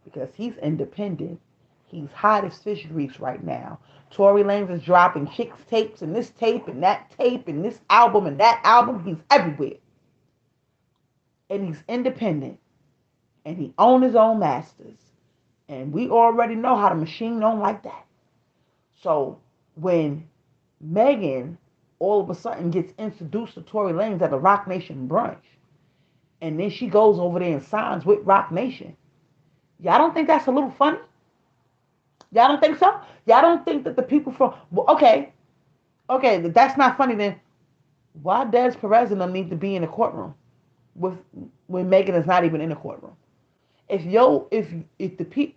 Because he's independent. He's hot as fish grease right now. Tory Lanez is dropping chicks tapes and this tape and that tape and this album and that album. He's everywhere. And he's independent. And he owns his own masters. And we already know how the machine don't like that. So when Megan all of a sudden gets introduced to Tory Lanez at the Rock Nation brunch, and then she goes over there and signs with Rock Nation, y'all don't think that's a little funny? Y'all don't think so? Y'all don't think that the people from, well, okay, that's not funny then. Why does Perez and them need to be in the courtroom with when Megan is not even in the courtroom? If yo if the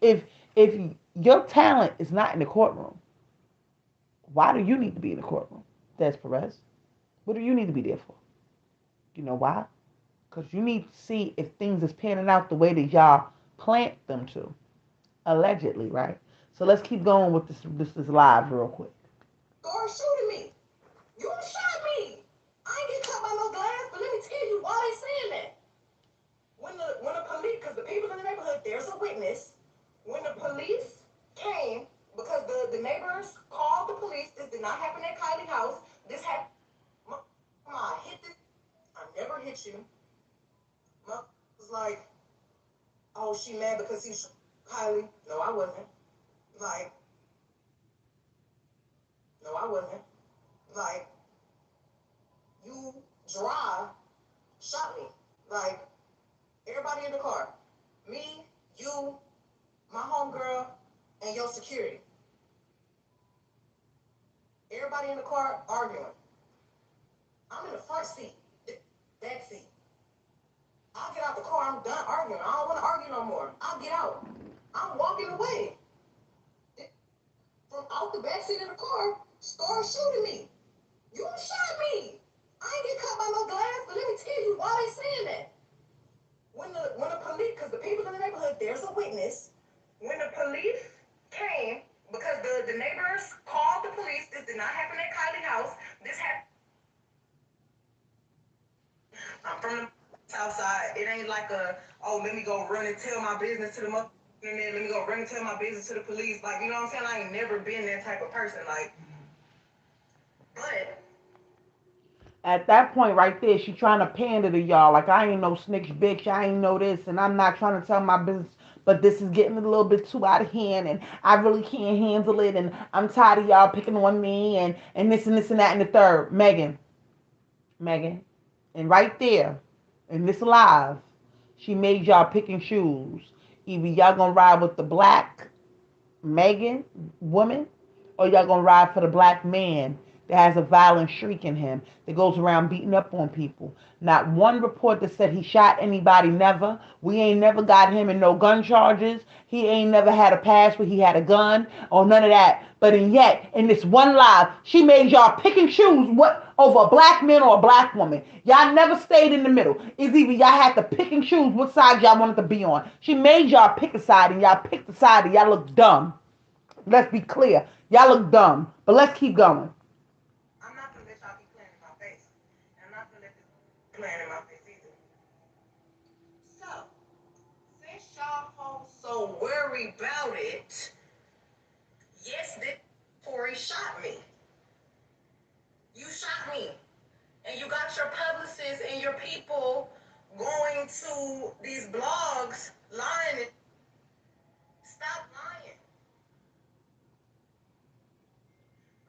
if your talent is not in the courtroom, why do you need to be in the courtroom, Des Perez? What do you need to be there for? You know why? Because you need to see if things is panning out the way that y'all plant them to, allegedly, right? So let's keep going with this live real quick. Or shooting me. You shot me. I ain't get caught by no glass, but let me tell you why they saying that. When the police, because the people in the neighborhood, there's a witness. When the police came, because the neighbors called the police, this did not happen at Kylie's house. This happened. I hit this. I never hit you. Mom was like, oh, she mad because he shot Kylie. No, I wasn't. Like, no, I wasn't. Like, you drive, shot me. Like, everybody in the car. Me, you, my homegirl, and your security. Everybody in the car arguing. I'm in the front seat, back seat. I'll get out the car, I'm done arguing. I don't want to argue no more. I'll get out. I'm walking away. From out the back seat of the car, start shooting me. You shot me. I ain't get caught by no glass, but let me tell you why they saying that. When the police, because the people in the neighborhood, there's a witness. When the police came, because the neighbors called the police, this did not happen at Kylie's house. This happened. I'm from the south side. It ain't like oh, let me go run and tell my business to the mother, and then let me go run and tell my business to the police. Like, you know what I'm saying? I ain't never been that type of person. Like, but At that point right there, she trying to pander to y'all like I ain't no snitch bitch, I ain't know this, and I'm not trying to tell my business, but this is getting a little bit too out of hand, and I really can't handle it, and I'm tired of y'all picking on me, and this and that and the third. Megan, and right there, in this live, she made y'all pick and choose. Either y'all gonna ride with the black Megan woman, or y'all gonna ride for the black man that has a violent streak in him that goes around beating up on people. Not one report that said he shot anybody, never. We ain't never got him in no gun charges. He ain't never had a past where he had a gun or none of that. But and yet, in this one live, she made y'all pick and choose what over a black man or a black woman. Y'all never stayed in the middle. It's either y'all had to pick and choose what side y'all wanted to be on. She made y'all pick a side and y'all picked the side and y'all look dumb. Let's be clear. Y'all look dumb. But let's keep going. I'm not gonna let y'all keep playing in my face. And I'm not gonna let this playing in my face either. So and your people going to these blogs lying. Stop lying.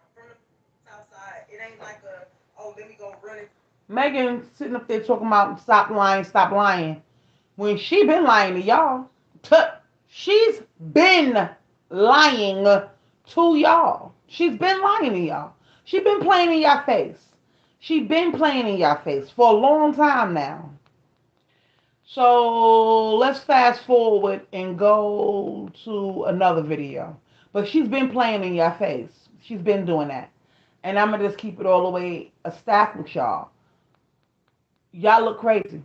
I'm from the south side. It ain't like a, oh, let me go run it. Megan sitting up there talking about stop lying, stop lying. When she been lying to y'all. She's been lying to y'all. She's been lying to y'all. She been playing in your face. She been playing in your face for a long time now. So let's fast forward and go to another video. But she's been playing in your face. She's been doing that. And I'm going to just keep it all the way a stack with y'all. Y'all look crazy.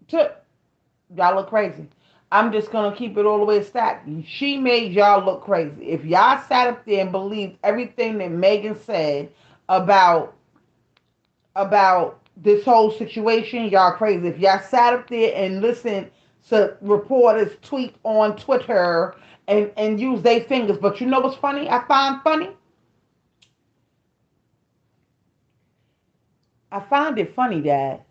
Y'all look crazy. I'm just going to keep it all the way stacked. She made y'all look crazy. If y'all sat up there and believed everything that Megan said about this whole situation, y'all crazy. If y'all sat up there and listened to reporters tweet on Twitter and use their fingers, but you know what's funny? I find funny. I find it funny that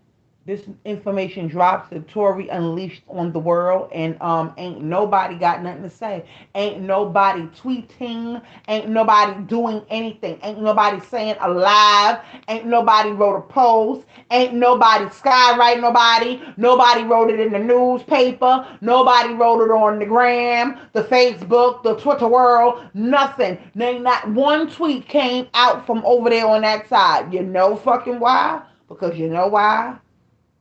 this information drops that Tory unleashed on the world, and ain't nobody got nothing to say. Ain't nobody tweeting. Ain't nobody doing anything. Ain't nobody saying alive. Ain't nobody wrote a post. Ain't nobody skywrite nobody. Nobody wrote it in the newspaper. Nobody wrote it on the gram, the Facebook, the Twitter world. Nothing. Not one tweet came out from over there on that side. You know fucking why? Because you know why?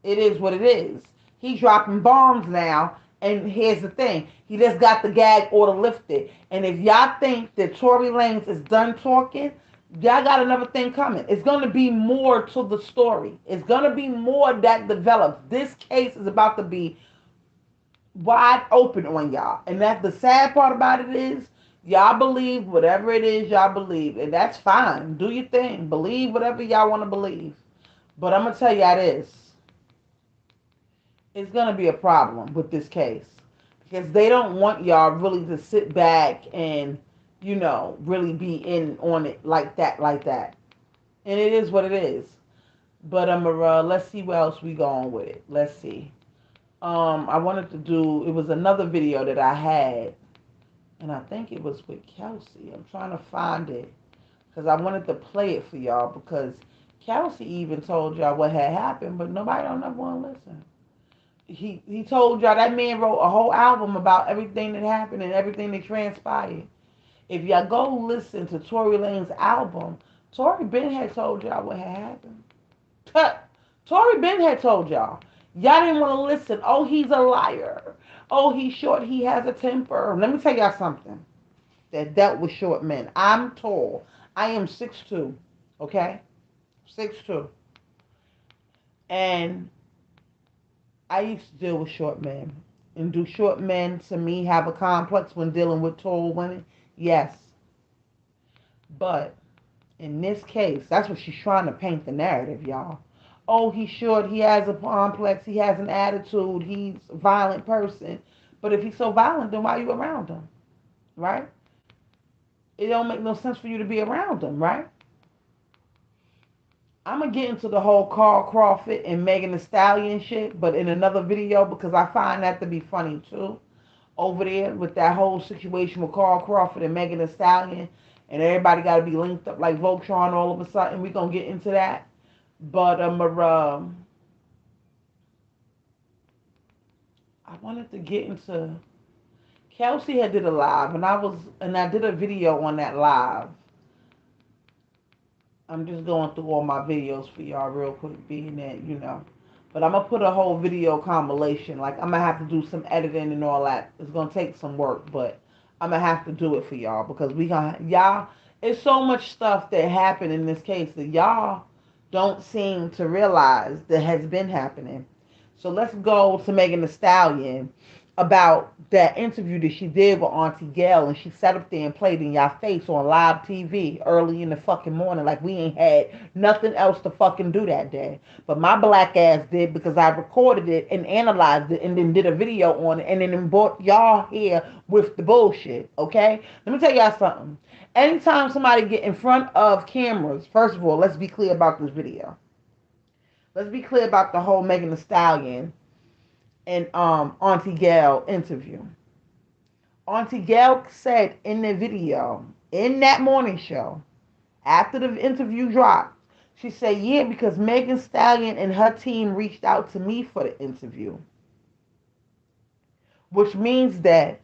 It is what it is. He's dropping bombs now, and here's the thing: he just got the gag order lifted. And if y'all think that Tory Lanez is done talking, y'all got another thing coming. It's gonna be more to the story. It's gonna be more that develops. This case is about to be wide open on y'all, and that's the sad part about it is y'all believe whatever it is y'all believe, and that's fine. Do your thing. Believe whatever y'all want to believe. But I'm gonna tell y'all this: it's going to be a problem with this case because they don't want y'all really to sit back and, really be in on it like that, like that. And it is what it is. But let's see where else we going with it. Let's see. I wanted to do, it was another video that I had, and I think it was with Kelsey. I'm trying to find it because I wanted to play it for y'all because Kelsey even told y'all what had happened, but nobody don't ever want to listen. He told y'all that man wrote a whole album about everything that happened and everything that transpired. If y'all go listen to Tory Lanez's album, Tory Ben had told y'all what had happened. Tory Ben had told y'all. Y'all didn't want to listen. Oh, he's a liar. Oh, he's short. He has a temper. Let me tell y'all something that dealt with short men. I'm tall. I am 6'2". Okay? 6'2". And I used to deal with short men. And do short men, to me, have a complex when dealing with tall women? Yes. But in this case, that's what she's trying to paint the narrative, y'all. Oh, he's short. He has a complex. He has an attitude. He's a violent person. But if he's so violent, then why are you around him? Right? It don't make no sense for you to be around him, right? I'm gonna get into the whole Carl Crawford and Megan Thee Stallion shit, but in another video because I find that to be funny too. Over there with that whole situation with Carl Crawford and Megan Thee Stallion, and everybody got to be linked up like Voltron all of a sudden. We gonna get into that, but I wanted to get into. Kelsey had did a live, and I did a video on that live. I'm just going through all my videos for y'all real quick, being that, But I'm going to put a whole video compilation. Like, I'm going to have to do some editing and all that. It's going to take some work, but I'm going to have to do it for y'all because y'all, it's so much stuff that happened in this case that y'all don't seem to realize that has been happening. So let's go to Megan Thee Stallion about that interview that she did with Auntie Gail, and she sat up there and played in y'all face on live TV early in the fucking morning like we ain't had nothing else to fucking do that day. But my black ass did because I recorded it and analyzed it and then did a video on it and then brought y'all here with the bullshit, okay? Let me tell y'all something. Anytime somebody get in front of cameras, first of all, let's be clear about this video. Let's be clear about the whole Megan Thee Stallion and Auntie Gail interview. Auntie Gail said in the video, in that morning show, after the interview dropped, she said, yeah, because Megan Thee Stallion and her team reached out to me for the interview. Which means that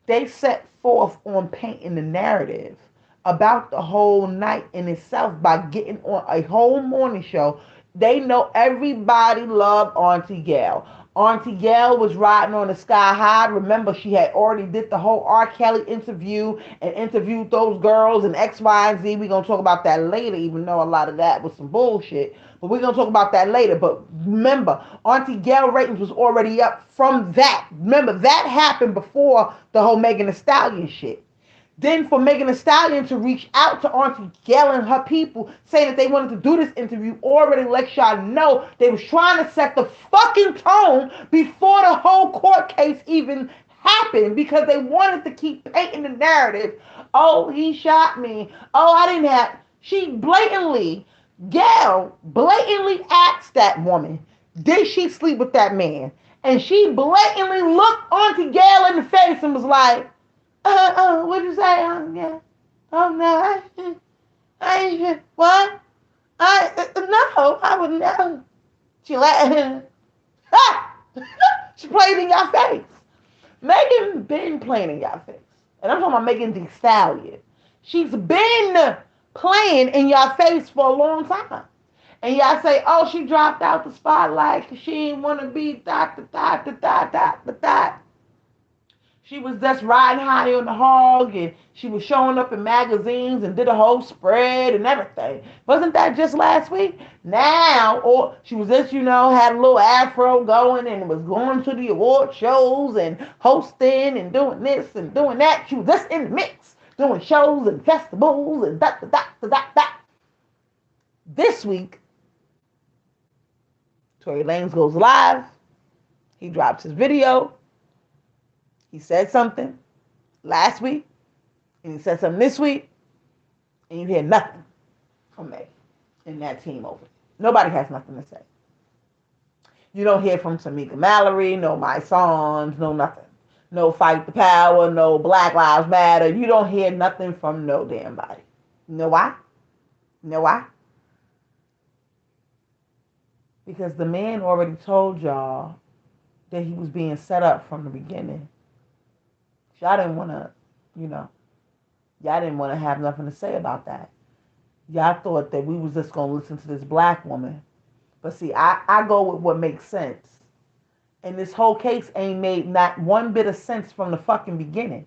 they set forth on painting the narrative about the whole night in itself by getting on a whole morning show. They know everybody loved Auntie Gail. Auntie Gail was riding on the sky high. Remember, she had already did the whole R. Kelly interview and interviewed those girls and X, Y, and Z. We're going to talk about that later, even though a lot of that was some bullshit. But we're going to talk about that later. But remember, Auntie Gail ratings was already up from that. Remember, that happened before the whole Megan Thee Stallion shit. Then for Megan Thee Stallion to reach out to Auntie Gail and her people saying that they wanted to do this interview already let y'all know they was trying to set the fucking tone before the whole court case even happened because they wanted to keep painting the narrative. Oh, he shot me. Oh, I didn't have. She blatantly, Gail blatantly asked that woman, did she sleep with that man? And she blatantly looked Auntie Gail in the face and was like, what'd you say? Yeah. Oh, no. I ain't, what? No, I would never. She let ha! She played in your face. Megan been playing in your face. And I'm talking about Megan Thee Stallion. She's been playing in your face for a long time. And y'all say, oh, she dropped out the spotlight because she didn't want to be dot. She was just riding high on the hog and she was showing up in magazines and did a whole spread and everything. Wasn't that just last week? Now, or she was just, had a little afro going and was going to the award shows and hosting and doing this and doing that. She was just in the mix, doing shows and festivals and dot. This week, Tory Lanez goes live. He drops his video. He said something last week, and he said something this week, and you hear nothing from Meg and that team over there. Nobody has nothing to say. You don't hear from Tamika Mallory, no My Sons, no nothing. No Fight the Power, no Black Lives Matter. You don't hear nothing from no damn body. You know why? You know why? Because the man already told y'all that he was being set up from the beginning. Y'all didn't want to, y'all didn't want to have nothing to say about that. Y'all thought that we was just going to listen to this black woman. But see, I go with what makes sense. And this whole case ain't made not one bit of sense from the fucking beginning.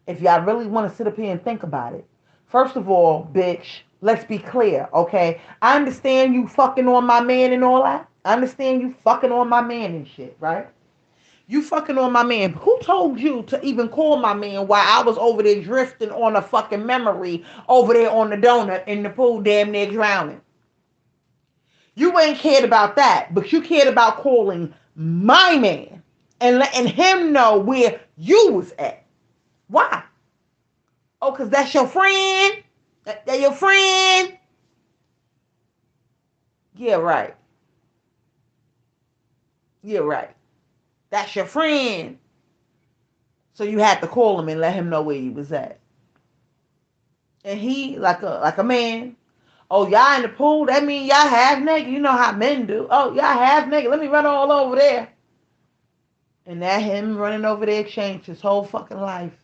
If y'all really want to sit up here and think about it. First of all, bitch, let's be clear, okay? I understand you fucking on my man and all that. I understand you fucking on my man and shit, right? You fucking on my man. Who told you to even call my man while I was over there drifting on a fucking memory over there on the donut in the pool damn near drowning? You ain't cared about that, but you cared about calling my man and letting him know where you was at. Why? Oh, because that's your friend? That your friend? Yeah, right. Yeah, right. That's your friend. So you had to call him and let him know where he was at. And he, like a man, oh, y'all in the pool? That mean y'all half naked. You know how men do. Oh, y'all half naked. Let me run all over there. And that him running over there changed his whole fucking life.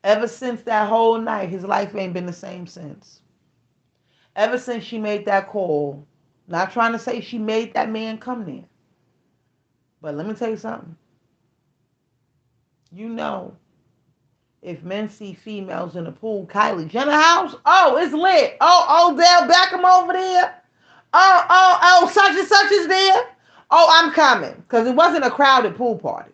Ever since that whole night, his life ain't been the same since. Ever since she made that call. Not trying to say she made that man come there. But let me tell you something. You know, if men see females in the pool, Kylie Jenner house, oh, it's lit. Oh, Odell Beckham over there. Oh, such and such is there. Oh, I'm coming. Because it wasn't a crowded pool party.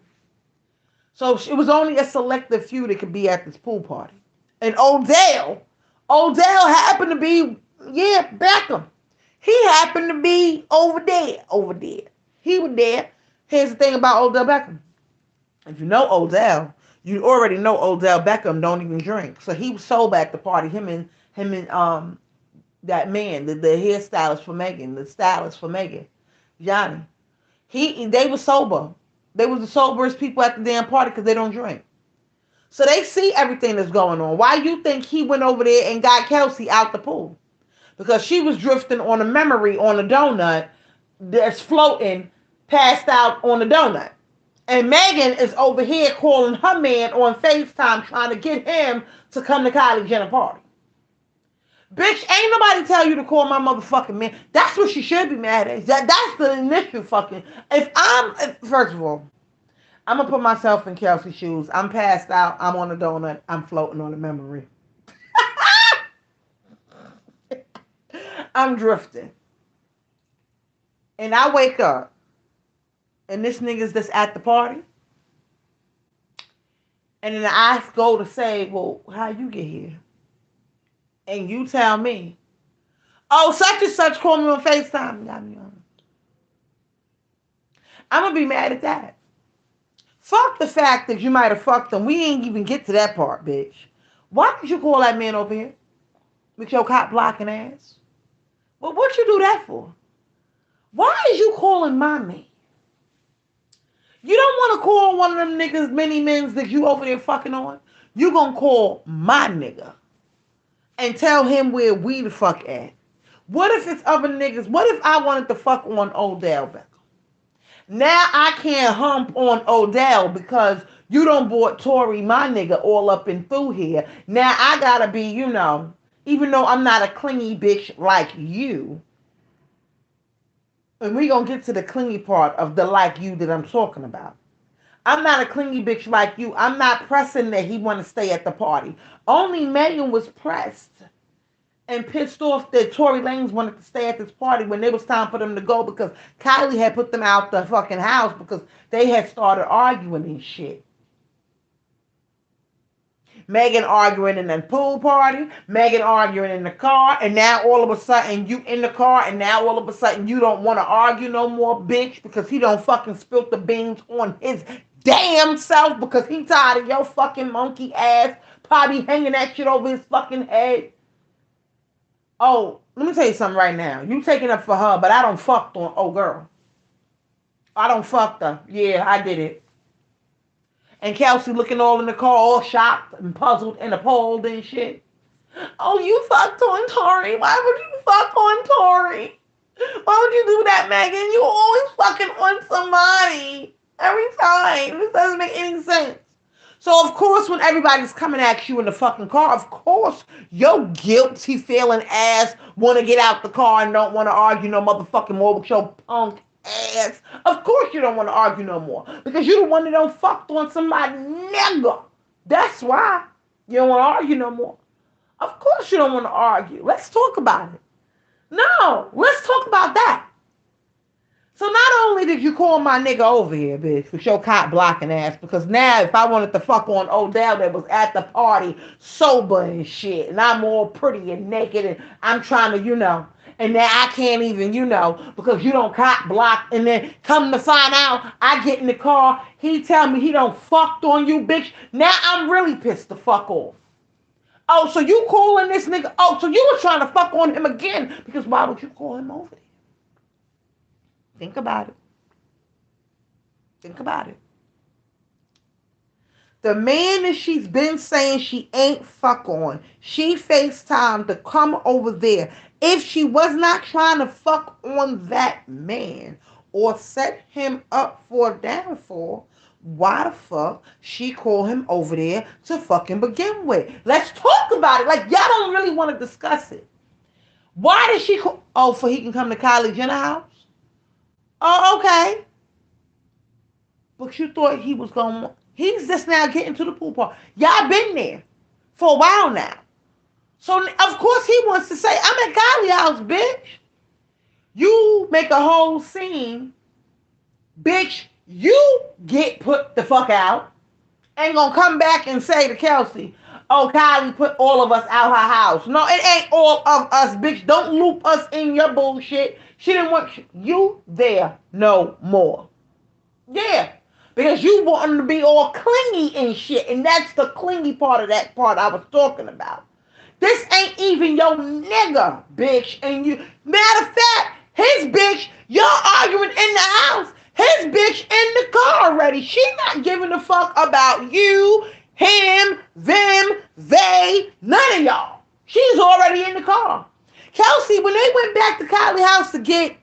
So it was only a selective few that could be at this pool party. And Odell happened to be, Beckham. He happened to be over there. He was there. Here's the thing about Odell Beckham. If you know Odell, you already know Odell Beckham don't even drink. So he was sober at the party. Him and That man, the hairstylist for Megan, the stylist for Megan, Johnny. They were sober. They was the soberest people at the damn party because they don't drink. So they see everything that's going on. Why you think he went over there and got Kelsey out the pool? Because she was drifting on a memory on a donut that's floating, passed out on the donut. And Megan is over here calling her man on FaceTime trying to get him to come to Kylie Jenner party. Bitch, ain't nobody tell you to call my motherfucking man. That's what she should be mad at. That's the initial fucking. First of all, I'm gonna put myself in Kelsey's shoes. I'm passed out. I'm on a donut. I'm floating on a memory. I'm drifting. And I wake up, and this nigga's that's at the party. And then I go to say, well, how you get here? And you tell me, oh, such and such called me on FaceTime. Got me on. I'm gonna be mad at that. Fuck the fact that you might have fucked them. We ain't even get to that part, bitch. Why did you call that man over here with your cop blocking ass? Well, what you do that for? Why is you calling my man? You don't want to call one of them niggas, many men's that you over there fucking on. You gonna call my nigga and tell him where we the fuck at. What if it's other niggas? What if I wanted to fuck on Odell Beckham? Now I can't hump on Odell because you done bought Tory, my nigga, all up and through here. Now I gotta be, even though I'm not a clingy bitch like you, and we gonna get to the clingy part of the like you that I'm talking about. I'm not a clingy bitch like you. I'm not pressing that he want to stay at the party. Only Megan was pressed and pissed off that Tory Lanez wanted to stay at this party when it was time for them to go because Kylie had put them out the fucking house because they had started arguing and shit. Megan arguing in the pool party, Megan arguing in the car, and now all of a sudden you in the car, and now all of a sudden you don't want to argue no more, bitch, because he don't fucking spilt the beans on his damn self because he tired of your fucking monkey ass probably hanging that shit over his fucking head. Oh, let me tell you something right now. You taking up for her, but I don't fucked on oh girl. I don't fucked her. Yeah, I did it. And Kelsey looking all in the car, all shocked and puzzled and appalled and shit. Oh, you fucked on Tory. Why would you fuck on Tory? Why would you do that, Megan? You always fucking on somebody. Every time. This doesn't make any sense. So, of course, when everybody's coming at you in the fucking car, of course, your guilty feeling ass want to get out the car and don't want to argue no motherfucking more with your punk ass. Of course you don't want to argue no more because you the one that don't fucked on somebody nigga. That's why you don't want to argue no more. Of course you don't want to argue. Let's talk about it. No, let's talk about that. So not only did you call my nigga over here, bitch, with your cop blocking ass, because now if I wanted to fuck on Odell that was at the party sober and shit, and I'm all pretty and naked, and I'm trying to, and now I can't even, because you don't cop block, and then come to find out, I get in the car, he tell me he don't fucked on you, bitch. Now I'm really pissed the fuck off. Oh, so you calling this nigga? Oh, so you were trying to fuck on him again, because why would you call him over there? Think about it. Think about it. The man that she's been saying she ain't fuck on, she FaceTime to come over there. If she was not trying to fuck on that man or set him up for a downfall, why the fuck she call him over there to fucking begin with? Let's talk about it. Like, y'all don't really want to discuss it. Why did she call? Oh, so he can come to Kylie Jenner house? Oh, okay. But you thought he was going to... He's just now getting to the pool party. Y'all been there for a while now. So, of course, he wants to say, I'm at Kylie's house, bitch. You make a whole scene. Bitch, you get put the fuck out. Ain't gonna come back and say to Kelsey, oh, Kylie put all of us out her house. No, it ain't all of us, bitch. Don't loop us in your bullshit. She didn't want you there no more. Yeah. Because you want them to be all clingy and shit. And that's the clingy part of that part I was talking about. This ain't even your nigga, bitch. And you, matter of fact, his bitch, y'all arguing in the house. His bitch in the car already. She not giving a fuck about you, him, them, they, none of y'all. She's already in the car. Kelsey, when they went back to Kylie's house to get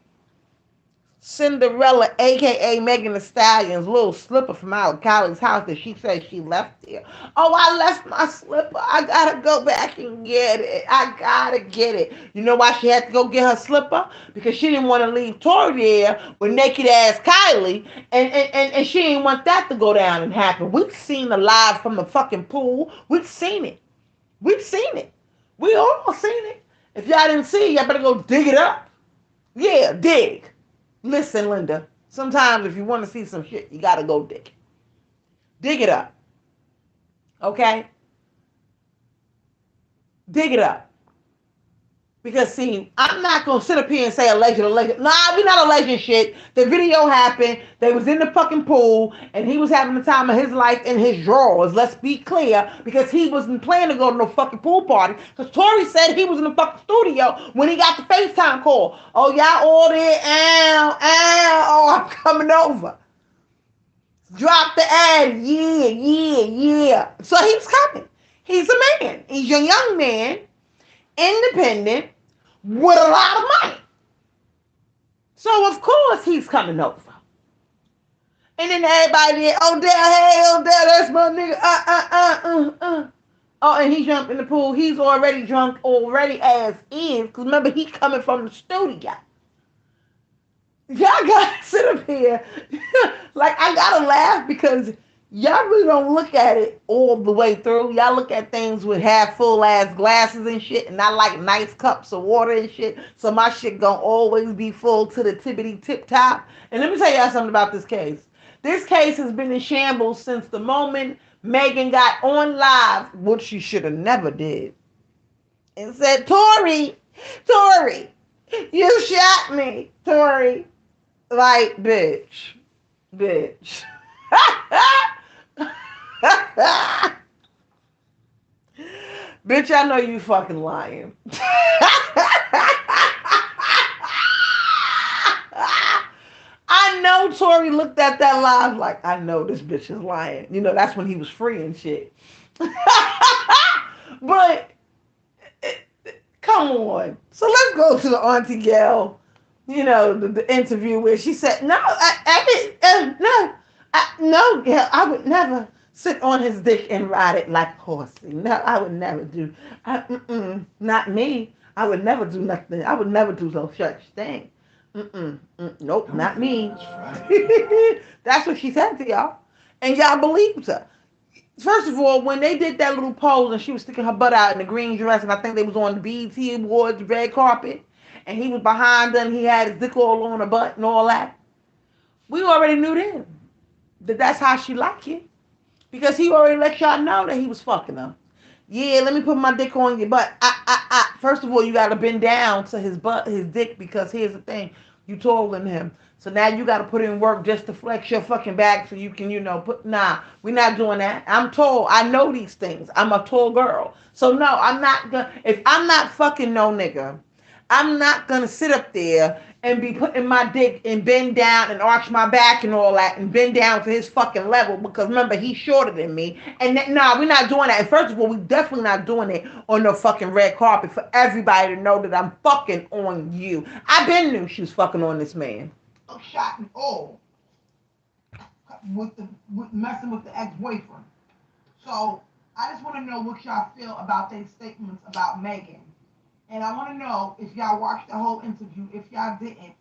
Cinderella, aka Megan Thee Stallion's little slipper from out of Kylie's house that she said she left there. Oh, I left my slipper. I gotta go back and get it. I gotta get it. You know why she had to go get her slipper? Because she didn't want to leave Tory there with naked ass Kylie, and she didn't want that to go down and happen. We've seen the live from the fucking pool. We've seen it. We've seen it. We all seen it. If y'all didn't see it, y'all better go dig it up. Yeah, dig. Listen, Linda, sometimes if you want to see some shit, you gotta go dig it. Dig it up. Okay? Dig it up. Because see, I'm not gonna sit up here and say alleged. Nah, we not alleging shit. The video happened. They was in the fucking pool, and he was having the time of his life in his drawers. Let's be clear, because he wasn't planning to go to no fucking pool party. Because Tory said he was in the fucking studio when he got the FaceTime call. Oh, y'all all there? Ow, ow, oh, I'm coming over. Drop the ad. Yeah, yeah, yeah. So he's coming. He's a man. He's a young man, independent, with a lot of money. So of course he's coming over. And then everybody there, oh Dad, hey, oh Dad, that's my nigga. Oh, and he jumped in the pool. He's already drunk, already as is. Because remember, he coming from the studio. Y'all gotta sit up here. Like, I gotta laugh because y'all really don't look at it all the way through. Y'all look at things with half full ass glasses and shit, and I like nice cups of water and shit. So my shit gonna always be full to the tippity tip top. And let me tell y'all something about this case. This case has been in shambles since the moment Megan got on live, which she should have never did, and said, Tory, you shot me, Tory. Like, bitch. Bitch, I know you fucking lying. I know Tory looked at that live like, I know this bitch is lying. You know, that's when he was free and shit. But, come on. So let's go to the Auntie Gal, you know, the interview where she said, no, no, Gal, I would never sit on his dick and ride it like a horsey. No, I would never do. Not me. I would never do nothing. I would never do no such thing. Nope, not me. That's what she said to y'all. And y'all believed her. First of all, when they did that little pose and she was sticking her butt out in the green dress, and I think they was on the BET Awards red carpet, and he was behind her and he had his dick all on her butt and all that, we already knew then that that's how she liked it. Because he already let y'all know that he was fucking her. Yeah, let me put my dick on your butt. First of all, you gotta bend down to his butt, his dick, because here's the thing, you taller than him. So now you gotta put in work just to flex your fucking back so you can, nah, we're not doing that. I'm tall. I know these things. I'm a tall girl. So no, I'm not gonna, if I'm not fucking no nigga, I'm not gonna sit up there and be putting my dick and bend down and arch my back and all that and bend down to his fucking level, because remember, he's shorter than me. And nah, we're not doing that. And first of all, we definitely not doing it on no fucking red carpet for everybody to know that I'm fucking on you. I been knew she was fucking on this man. Shot and all with messing with the ex-boyfriend. So I just want to know what y'all feel about their statements about Megan. And I want to know if y'all watched the whole interview. If y'all didn't,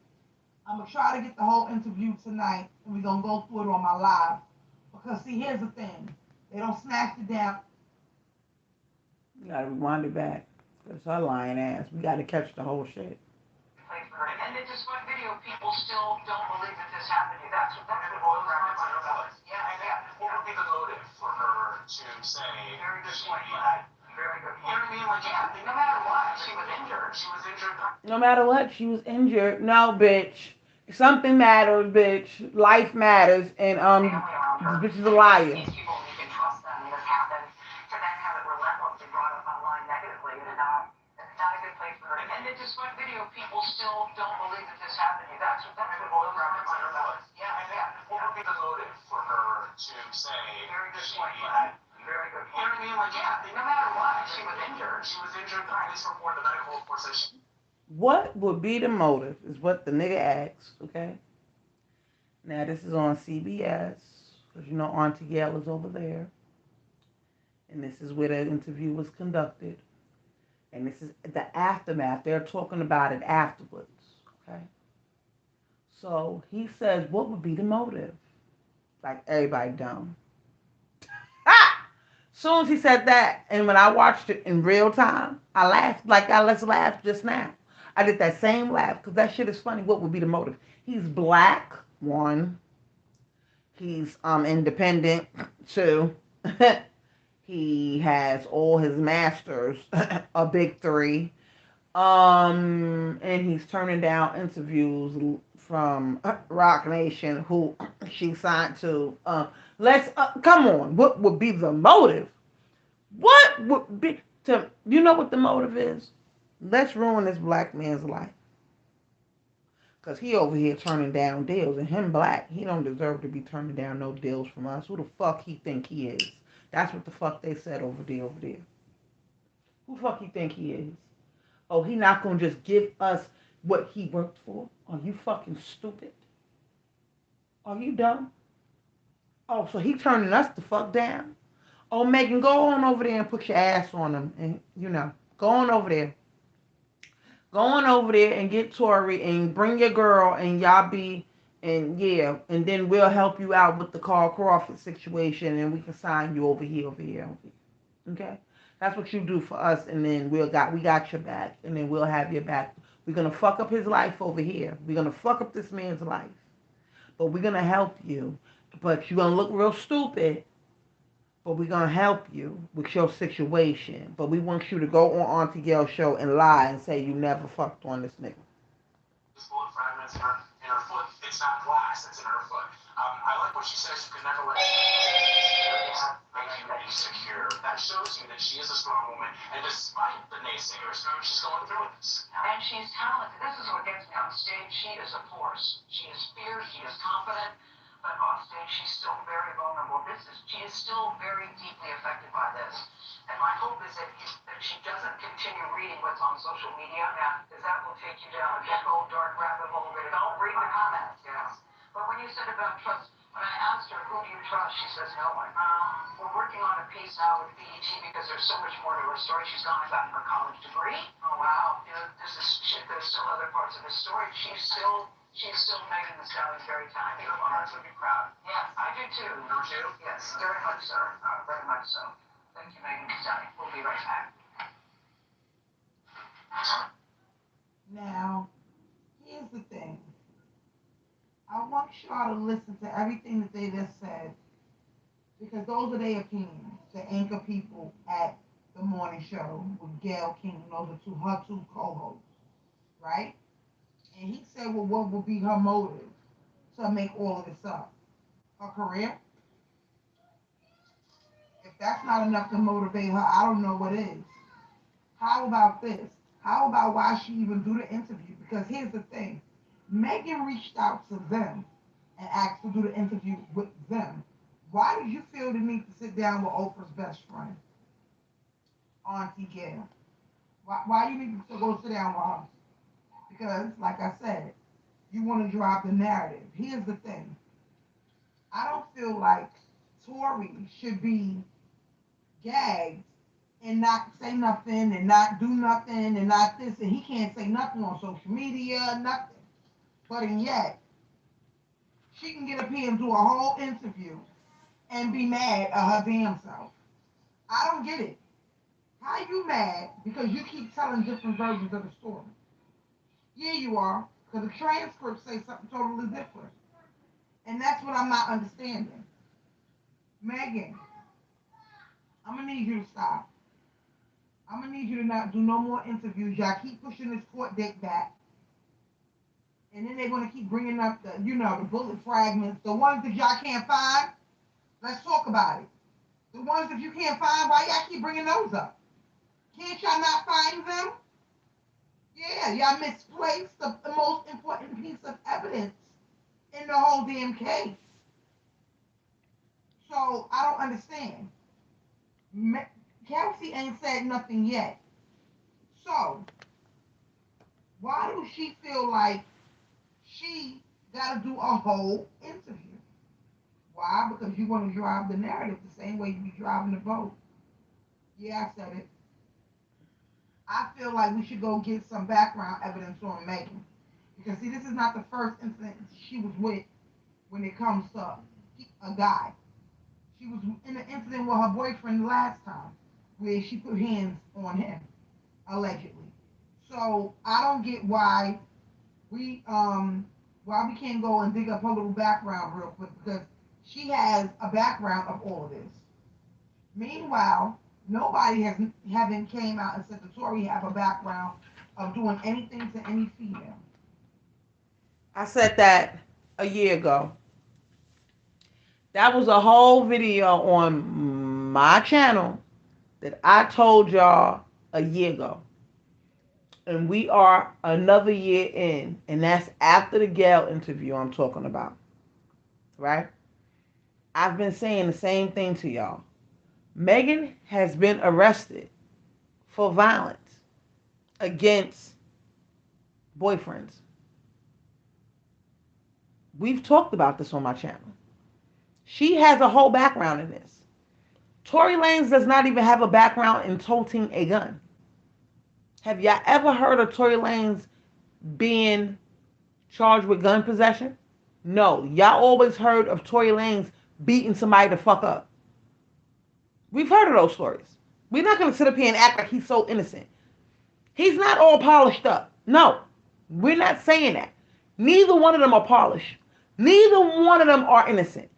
I'm going to try to get the whole interview tonight, and we're going to go through it on my live. Because, see, here's the thing. They don't snatch it down. You got to rewind it back. That's her lying ass. We got to catch the whole shit. And in this one video, people still don't believe that this happened. That's what boils down to. Yeah. What would be the motive for her to say? Very good point, Brad. Very good point. You know what I mean? Like, yeah, no matter what, she was injured. She was injured. No matter what, she was injured. No, bitch. Something matters, bitch. Life matters, and this bitch is a liar. These people, you can trust them. This happened. To then have it relentlessly brought up online negatively, and still don't believe that this happened. That's what the boil down on her about. Yeah, yeah. What would be the motive for her to say? Very good point, Brad. Very good point. You know what I mean? Like, yeah, no matter what, she was injured. She was injured. The police report, the medical report says she. What would be the motive is what the nigga asked, okay? Now, this is on CBS, because you know Auntie Gail is over there. And this is where the interview was conducted. And this is the aftermath. They're talking about it afterwards, okay? So he says, what would be the motive? Like, everybody dumb. Ah! Soon as he said that, and when I watched it in real time, I laughed like I just laughed just now. I did that same laugh because that shit is funny. What would be the motive? He's black, one. He's independent, two. He has all his masters, a big three. And he's turning down interviews from Rock Nation, who she signed to. Let's come on. What would be the motive? What would be to you know what the motive is? Let's ruin this black man's life. Cause he over here turning down deals, and him black, he don't deserve to be turning down no deals from us. Who the fuck he think he is? That's what the fuck they said over there, over there. Who the fuck he think he is? Oh, he not gonna just give us what he worked for? Are you fucking stupid? Are you dumb? Oh, so he turning us the fuck down? Oh, Megan, go on over there and put your ass on him, and go on over there. Go on over there and get Tory and bring your girl and y'all be and yeah, and then we'll help you out with the Carl Crawford situation and we can sign you over here, over here, over here. Okay? That's what you do for us and then we got your back and then we'll have your back. We're gonna fuck up his life over here. We're gonna fuck up this man's life. But we're gonna help you. But you're gonna look real stupid, but we're gonna help you with your situation. But we want you to go on Auntie Gail's show and lie and say you never fucked on this nigga. Bullet fragments in her foot. It's not glass that's in her foot. I like what she says. You can never let make you insecure. That shows you that she is a strong woman, and despite the naysayers, she's going through this. And she's talented. This is what gets me on stage. She is a force. She is fierce. She is confident. But off stage, she's still very vulnerable. She is still very deeply affected by this. And my hope is that she doesn't continue reading what's on social media, because that will take you down a big old dark rabbit hole. Don't read the comments. Yes. But when you said about trust, when I asked her, who do you trust, she says, no one. We're working on a piece now with BET because there's so much more to her story. She's gone and gotten her college degree. Oh, wow. There's still other parts of the story. She's still Megan Thee Stallion's very talented. Your parents would be proud. Yes, I do too. Don't you? Yes, very much so. Very much so. Thank you, Megan Thee Stallion. We'll be right back. Now, here's the thing. I want y'all to listen to everything that they just said because those are their opinions. The anchor people at the morning show with Gail King, those are her two co-hosts, right? And he said, well, what would be her motive to make all of this up? Her career? If that's not enough to motivate her, I don't know what is. How about this? How about why she even do the interview? Because here's the thing. Megan reached out to them and asked to do the interview with them. Why did you feel the need to sit down with Oprah's best friend, Auntie Gail? Why you need to go sit down with her? Because, like I said, you want to drive the narrative. Here's the thing. I don't feel like Tory should be gagged and not say nothing and not do nothing and not this and he can't say nothing on social media, nothing. But and yet, she can get up here and do a whole interview and be mad at her damn self. I don't get it. How you mad because you keep telling different versions of the story? Yeah, you are, because the transcripts say something totally different. And that's what I'm not understanding. Megan, I'm gonna need you to stop. I'm gonna need you to not do no more interviews. Y'all keep pushing this court date back. And then they're gonna keep bringing up the bullet fragments, the ones that y'all can't find. Let's talk about it. The ones that you can't find, why y'all keep bringing those up? Can't y'all not find them? Yeah, y'all misplaced the most important piece of evidence in the whole damn case. So I don't understand. Kelsey ain't said nothing yet. So why does she feel like she got to do a whole interview? Why? Because you want to drive the narrative the same way you be driving the boat. Yeah, I said it. I feel like we should go get some background evidence on Megan. Because, see, this is not the first incident she was with when it comes to a guy. She was in an incident with her boyfriend last time where she put hands on him, allegedly. So I don't get we why we can't go and dig up her little background real quick because she has a background of all of this. Meanwhile, nobody has haven't came out and said that Tory have a background of doing anything to any female. I said that a year ago. That was a whole video on my channel that I told y'all a year ago. And we are another year in, and that's after the Gail interview I'm talking about. Right? I've been saying the same thing to y'all. Megan has been arrested for violence against boyfriends. We've talked about this on my channel. She has a whole background in this. Tory Lanez does not even have a background in toting a gun. Have y'all ever heard of Tory Lanez being charged with gun possession? No. Y'all always heard of Tory Lanez beating somebody to fuck up. We've heard of those stories. We're not going to sit up here and act like he's so innocent. He's not all polished up. No. We're not saying that. Neither one of them are polished. Neither one of them are innocent.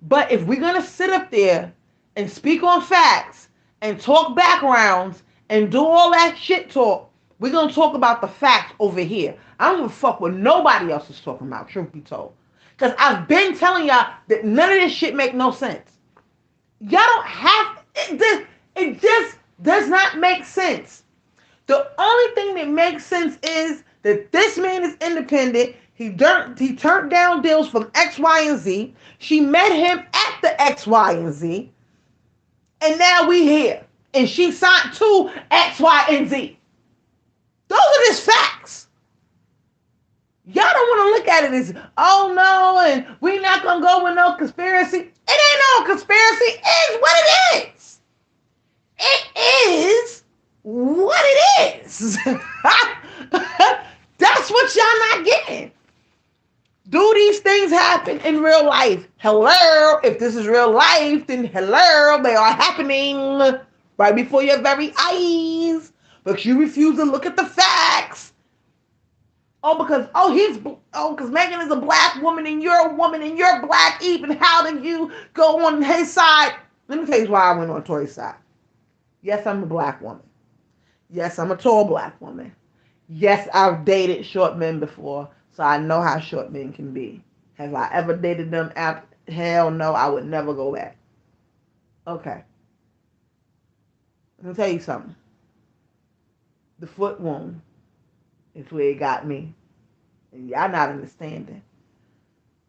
But if we're going to sit up there and speak on facts and talk backgrounds and do all that shit talk, we're going to talk about the facts over here. I don't give a fuck what nobody else is talking about, truth be told. Because I've been telling y'all that none of this shit make no sense. Y'all don't have, it just does not make sense. The only thing that makes sense is that this man is independent. He turned down deals from X, Y, and Z. She met him at the X, Y, and Z. And now we here. And she signed to X, Y, and Z. Those are just facts. Y'all don't want to look at it as, oh no, and we not going to go with no conspiracy. It ain't no conspiracy. It is what it is. It is what it is. That's what y'all not getting. Do these things happen in real life? Hello. If this is real life, then hello, they are happening right before your very eyes. But you refuse to look at the facts. Because Megan is a black woman and you're a woman and you're black. Even how did you go on his side? Let me tell you why I went on Tory's side. Yes, I'm a black woman. Yes, I'm a tall black woman. Yes, I've dated short men before, so I know how short men can be. Have I ever dated them? Hell no, I would never go back. Okay, let me tell you something. The foot wound is where it got me. And y'all not understanding.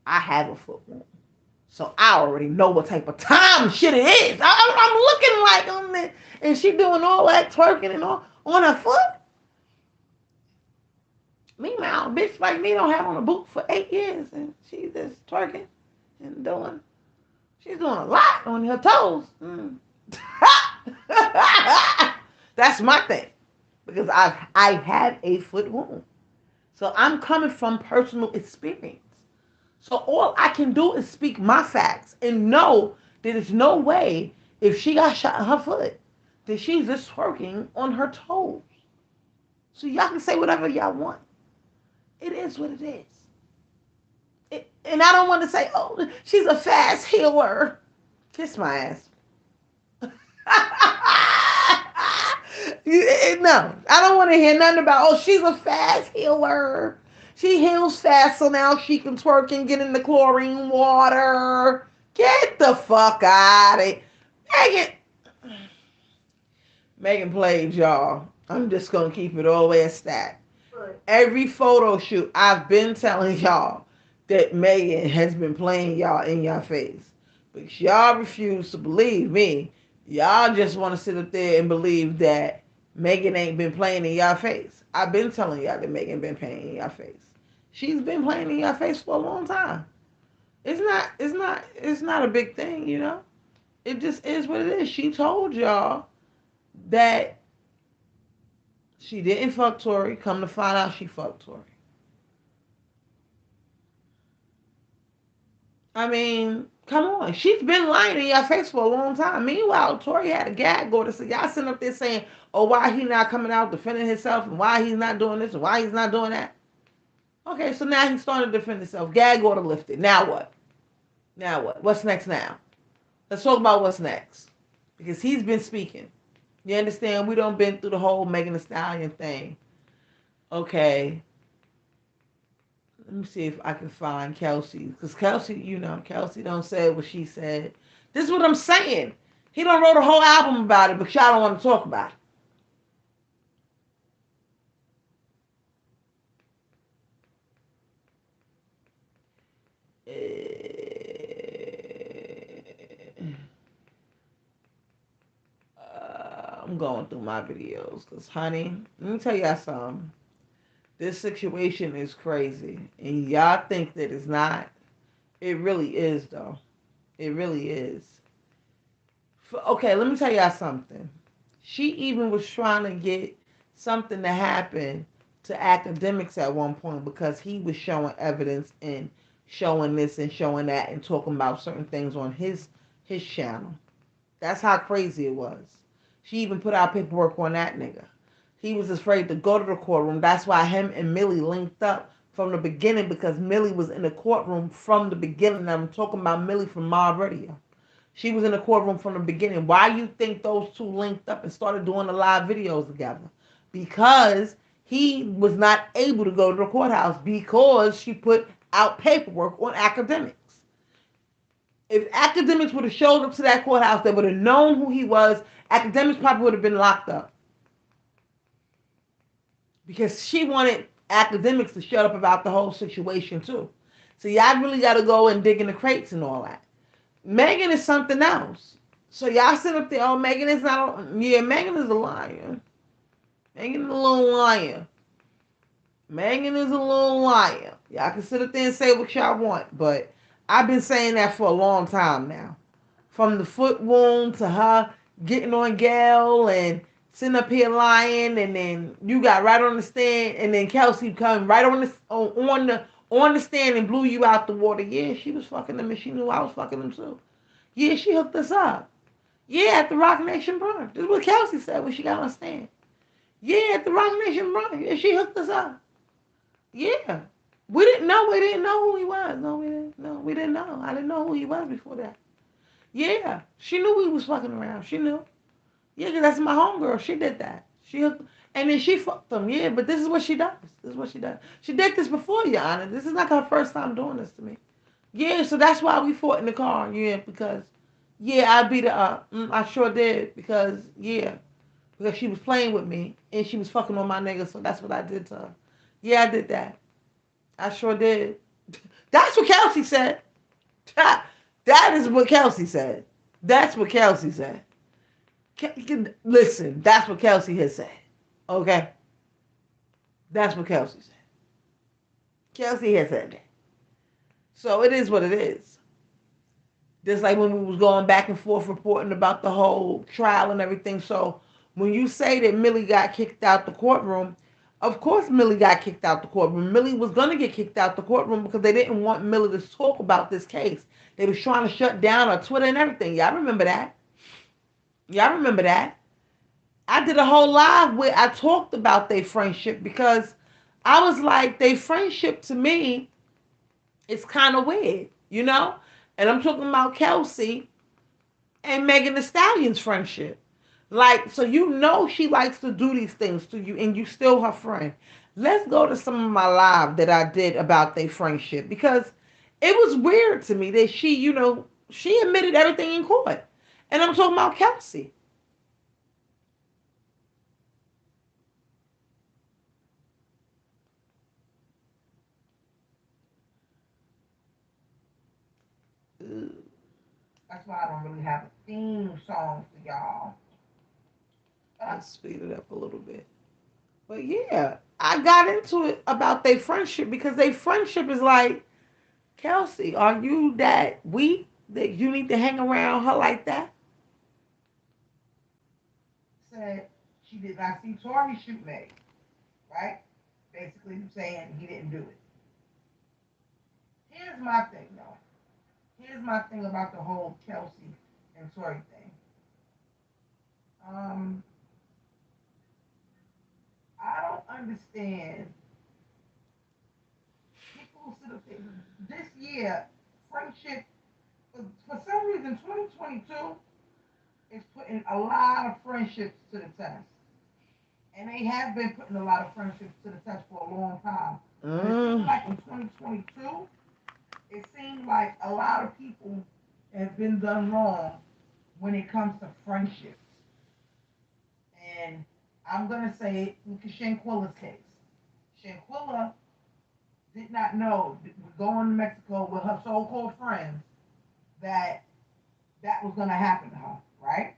I have a foot wound. So I already know what type of time shit it is. I'm looking like, and she doing all that twerking and all on her foot. Meanwhile, a bitch like me don't have on a boot for 8 years, and she's just twerking and she's doing a lot on her toes. That's my thing, because I have a foot wound, so I'm coming from personal experience. So all I can do is speak my facts and know that there's no way if she got shot in her foot that she's just twerking on her toes. So y'all can say whatever y'all want. It is what it is. And I don't want to say, oh, she's a fast healer. Kiss my ass. No, I don't want to hear nothing about, oh, she's a fast healer. She heals fast, so now she can twerk and get in the chlorine water. Get the fuck out of it. Megan played, y'all. I'm just going to keep it all the way a stat. Every photo shoot, I've been telling y'all that Megan has been playing y'all in your face. But y'all refuse to believe me. Y'all just want to sit up there and believe that Megan ain't been playing in your face. I've been telling y'all that Megan been playing in your face. She's been playing in your face for a long time. It's not a big thing, you know? It just is what it is. She told y'all that she didn't fuck Tory. Come to find out she fucked Tory. I mean, come on. She's been lying in your face for a long time. Meanwhile, Tory had a gag order. So y'all sitting up there saying, oh, why he not coming out defending himself and why he's not doing this and why he's not doing that. Okay, so now he's starting to defend himself. Gag order lifted. Now what? Now what? What's next now? Let's talk about what's next. Because he's been speaking. You understand? We done been through the whole Megan Thee Stallion thing. Okay. Let me see if I can find Kelsey. Because Kelsey, Kelsey don't say what she said. This is what I'm saying. He done wrote a whole album about it, but y'all don't want to talk about it. I'm going through my videos. Because, honey, let me tell y'all something. This situation is crazy. And y'all think that it's not. It really is, though. It really is. Okay, let me tell y'all something. She even was trying to get something to happen to academics at one point because he was showing evidence and showing this and showing that and talking about certain things on his channel. That's how crazy it was. She even put out paperwork on that nigga. He was afraid to go to the courtroom. That's why him and Millie linked up from the beginning because Millie was in the courtroom from the beginning. I'm talking about Millie from Mob Radio. She was in the courtroom from the beginning. Why you think those two linked up and started doing the live videos together? Because he was not able to go to the courthouse because she put out paperwork on academics. If academics would have showed up to that courthouse, they would have known who he was. Academics probably would have been locked up. Because she wanted academics to shut up about the whole situation too. So y'all really got to go and dig in the crates and all that. Megan is something else. So y'all sit up there, oh, Megan is not, yeah, Megan is a liar. Megan is a little liar. Megan is a little liar. Y'all can sit up there and say what y'all want, but I've been saying that for a long time now. From the foot wound to her getting on Gail and sitting up here lying, and then you got right on the stand, and then Kelsey coming right on the stand and blew you out the water. Yeah, she was fucking them, and she knew I was fucking them too. Yeah, she hooked us up. Yeah, at the Rock Nation brunch. This is what Kelsey said when she got on stand. Yeah, at the Rock Nation brunch. Yeah, she hooked us up. Yeah. We didn't know. We didn't know who he was. No, we didn't know. We didn't know. I didn't know who he was before that. Yeah. She knew we was fucking around. She knew. Yeah, because that's my homegirl. She did that. She hooked, and then she fucked them. Yeah, but this is what she does. This is what she does. She did this before, Your Honor. This is not her first time doing this to me. Yeah, so that's why we fought in the car. Yeah, because, yeah, I beat her up. I sure did. Because, yeah, because she was playing with me and she was fucking on my nigga, so that's what I did to her. Yeah, I did that. I sure did. That's what Kelsey said. That is what Kelsey said. That's what Kelsey said. Listen, that's what Kelsey has said. Okay? That's what Kelsey said. Kelsey has said that. So it is what it is. Just like when we was going back and forth reporting about the whole trial and everything. So when you say that Millie got kicked out the courtroom, of course Millie got kicked out the courtroom. Millie was going to get kicked out the courtroom because they didn't want Millie to talk about this case. They was trying to shut down her Twitter and everything. Y'all remember that? Y'all remember that? I did a whole live where I talked about their friendship because I was like, their friendship to me is kind of weird, you know? And I'm talking about Kelsey and Megan Thee Stallion's friendship. Like, so you know she likes to do these things to you and you still her friend. Let's go to some of my live that I did about their friendship because it was weird to me that she, she admitted everything in court. And I'm talking about Kelsey. That's why I don't really have a theme song for y'all. Let's speed it up a little bit. But yeah, I got into it about their friendship because their friendship is like, Kelsey, are you that weak that you need to hang around her like that? Said she did not see Tory shoot Meg, right? Basically saying he didn't do it. Here's my thing, though. Here's my thing about the whole Kelsey and Tory thing. Um, I don't understand people sort of think this year friendship for some reason 2022 is putting a lot of friendships to the test, and they have been putting a lot of friendships to the test for a long time. But it seems like in 2022, it seems like a lot of people have been done wrong when it comes to friendships. And I'm gonna say, look at Shanquilla's case. Shanquilla did not know going to Mexico with her so-called friends that that was gonna happen to her, right?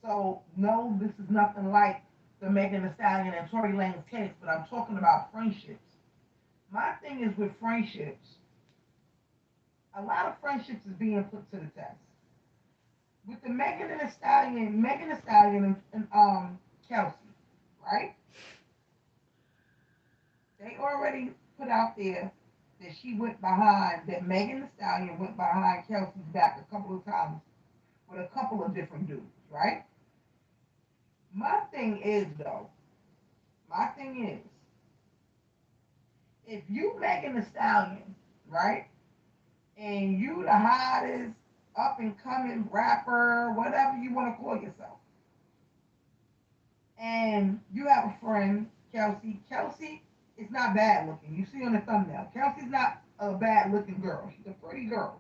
So no, this is nothing like the Megan Thee Stallion and Tory Lanez case, but I'm talking about friendships. My thing is with friendships, a lot of friendships is being put to the test. With the Megan Thee Stallion and Kelsey, right? They already put out there that she went behind that Megan Thee Stallion went behind Kelsey's back a couple of times with a couple of different dudes, right? My thing is though, my thing is, if you Megan Thee Stallion, right, and you the hottest up and coming rapper, whatever you want to call yourself, and you have a friend, Kelsey. Kelsey is not bad looking. You see on the thumbnail, Kelsey's not a bad looking girl. She's a pretty girl.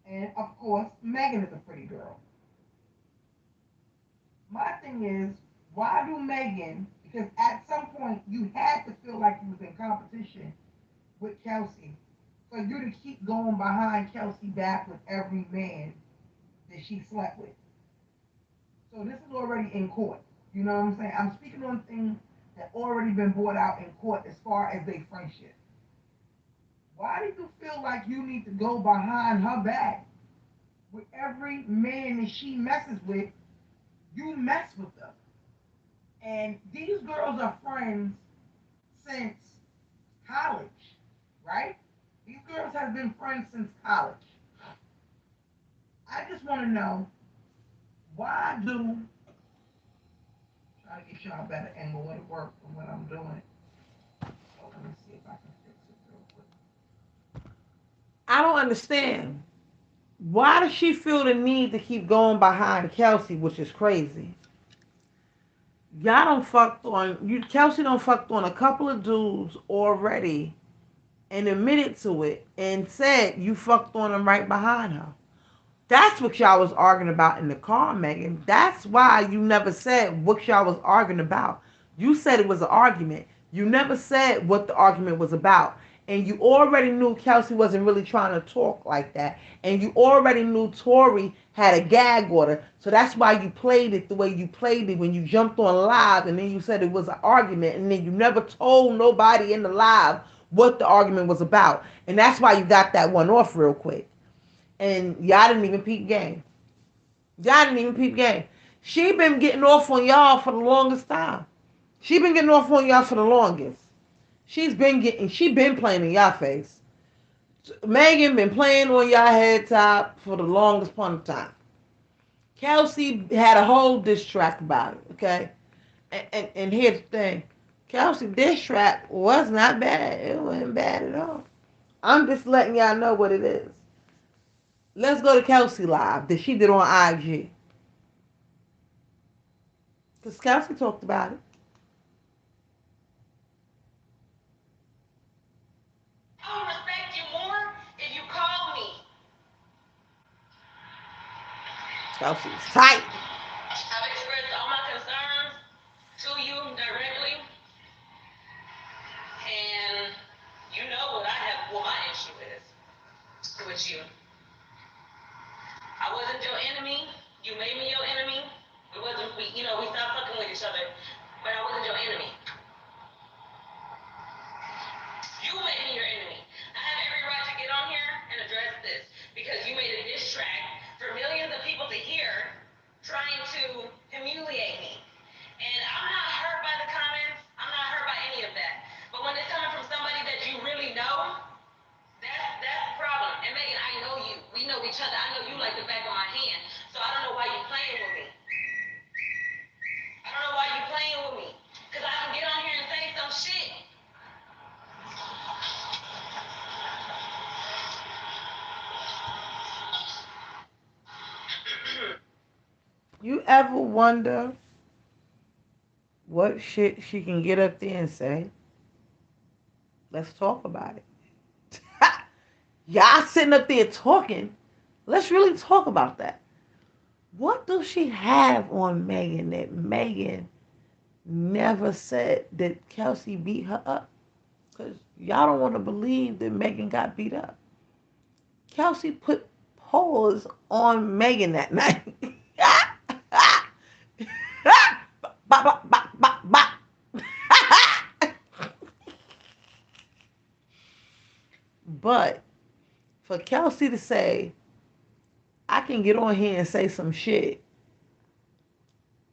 And of course, Megan is a pretty girl. My thing is, why do Megan? Because at some point you had to feel like you was in competition with Kelsey for you to keep going behind Kelsey back with every man that she slept with. So this is already in court. You know what I'm saying? I'm speaking on things that already been brought out in court as far as their friendship. Why do you feel like you need to go behind her back with every man that she messes with? You mess with them. And these girls are friends since college, right? These girls have been friends since college. I just want to know why do try to get y'all a better angle at work from what I'm doing. So let me see if I can fix it real quick. I don't understand. Why does she feel the need to keep going behind Kelsey, which is crazy? Y'all don't fucked on you. Kelsey don't fucked on a couple of dudes already and admitted to it and said you fucked on them right behind her. That's what y'all was arguing about in the car, Megan. That's why you never said what y'all was arguing about. You said it was an argument. You never said what the argument was about. And you already knew Kelsey wasn't really trying to talk like that. And you already knew Tory had a gag order. So that's why you played it the way you played it when you jumped on live and then you said it was an argument. And then you never told nobody in the live what the argument was about. And that's why you got that one off real quick. And y'all didn't even peep game. Y'all didn't even peep game. She been getting off on y'all for the longest time. She been getting off on y'all for the longest. She been playing in y'all face. Megan been playing on y'all head top for the longest point of time. Kelsey had a whole diss track about it, okay? And here's the thing. Kelsey diss track was not bad. It wasn't bad at all. I'm just letting y'all know what it is. Let's go to Kelsey Live that she did on IG. Because Kelsey talked about it. I will respect you more if you call me. Kelsey was tight. I've expressed all my concerns to you directly, and you know what my issue is with you. I wasn't your enemy. You made me your enemy. We wasn't, we stopped fucking with each other. But I wasn't your enemy. You made me your enemy. I have every right to get on here and address this because you made a diss track for millions of people to hear trying to humiliate me. And I'm not hurt by the comments. I'm not hurt by any of that. But when it's coming from somebody that you really know, that's the problem. And Megan, I know you. We know each other. I know you like the back of my hand. So I don't know why you playing with me. I don't know why you playing with me. Because I can get on here and say some shit. You ever wonder what shit she can get up there and say? Let's talk about it. Y'all sitting up there talking. Let's really talk about that. What does she have on Megan that Megan never said that Kelsey beat her up? Because y'all don't want to believe that Megan got beat up. Kelsey put paws on Megan that night. Bop, bop, bop, bop, bop. But for Kelsey to say, I can get on here and say some shit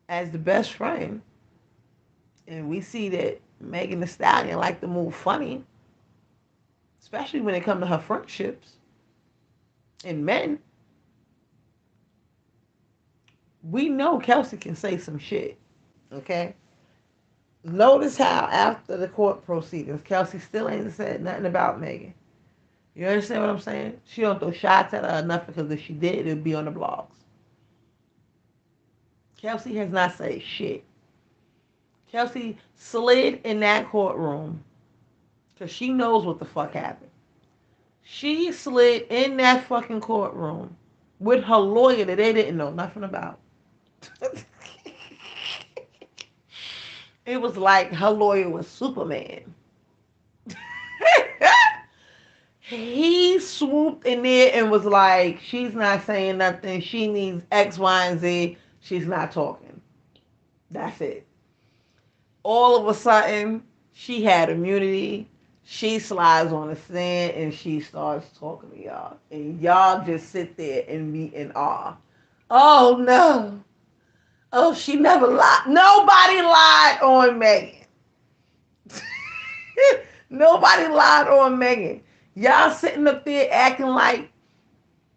as the best friend, and we see that Megan Thee Stallion like to move funny, especially when it comes to her friendships and men, we know Kelsey can say some shit. Okay? Notice how after the court proceedings, Kelsey still ain't said nothing about Megan. You understand what I'm saying? She don't throw shots at her or nothing because if she did, it would be on the blogs. Kelsey has not said shit. Kelsey slid in that courtroom because she knows what the fuck happened. She slid in that fucking courtroom with her lawyer that they didn't know nothing about. It was like her lawyer was Superman. He swooped in there and was like, she's not saying nothing. She needs X, Y, and Z. She's not talking. That's it. All of a sudden, she had immunity. She slides on the stand and she starts talking to y'all. And y'all just sit there and be in awe. Oh no. Oh, she never lied. Nobody lied on Megan. Nobody lied on Megan. Y'all sitting up there acting like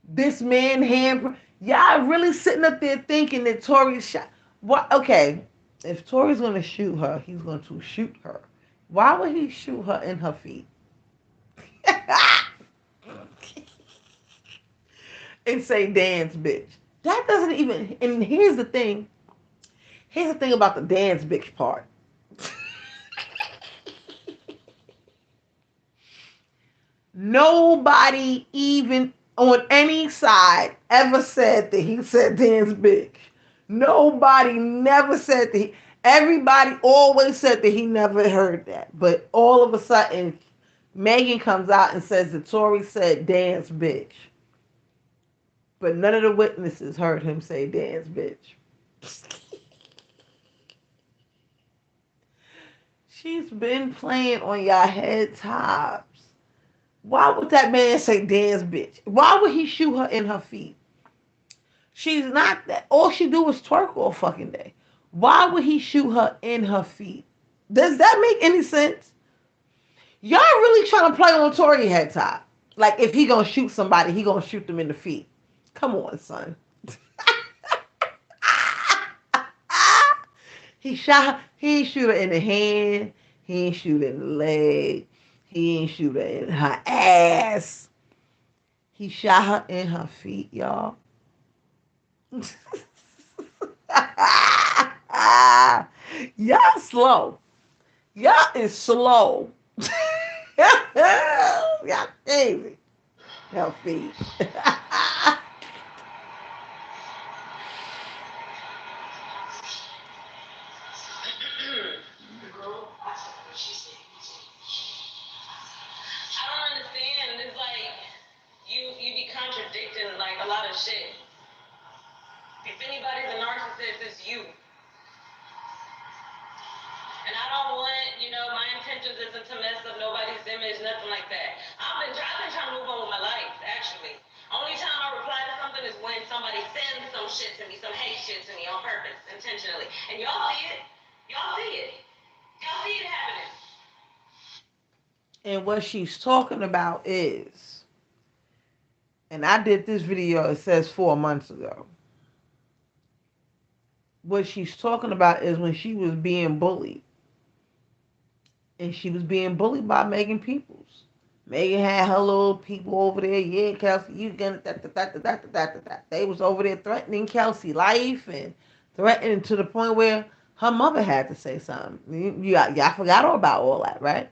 this man hand. Y'all really sitting up there thinking that Tory shot. What? Okay, if Tory's gonna shoot her, he's going to shoot her. Why would he shoot her in her feet? And say dance bitch. That doesn't even. And here's the thing. Here's the thing about the dance bitch part. Nobody even on any side ever said that he said dance bitch. Nobody never said that he. Everybody always said that he never heard that. But all of a sudden, Megan comes out and says that Tory said dance bitch. But none of the witnesses heard him say dance bitch. She's been playing on y'all head tops. Why would that man say dance bitch? Why would he shoot her in her feet? She's not that. All she do is twerk all fucking day. Why would he shoot her in her feet? Does that make any sense? Y'all really trying to play on Tory head top. Like if he gonna shoot somebody, he gonna shoot them in the feet. Come on, son. He shot her. He ain't shoot her in the hand. He ain't shoot her in the leg. He ain't shoot her in her ass. He shot her in her feet, y'all. Y'all slow. Y'all is slow. Y'all crazy. Her feet. I don't understand. It's like you be contradicting like a lot of shit. If anybody's a narcissist, it's you. And I don't want, my intentions isn't to mess up nobody's image, nothing like that. I've been trying to move on with my life, actually. Only time I reply to something is when somebody sends some shit to me, some hate shit to me on purpose, intentionally. And y'all see it. Y'all see it. Y'all see it happening. And what she's talking about is, and I did this video, it says 4 months ago. What she's talking about is when she was being bullied. And she was being bullied by Megan Peoples. Megan had her little people over there. Yeah, Kelsey, you gonna that. They was over there threatening Kelsey life and threatening to the point where her mother had to say something. Y'all forgot all about all that, right?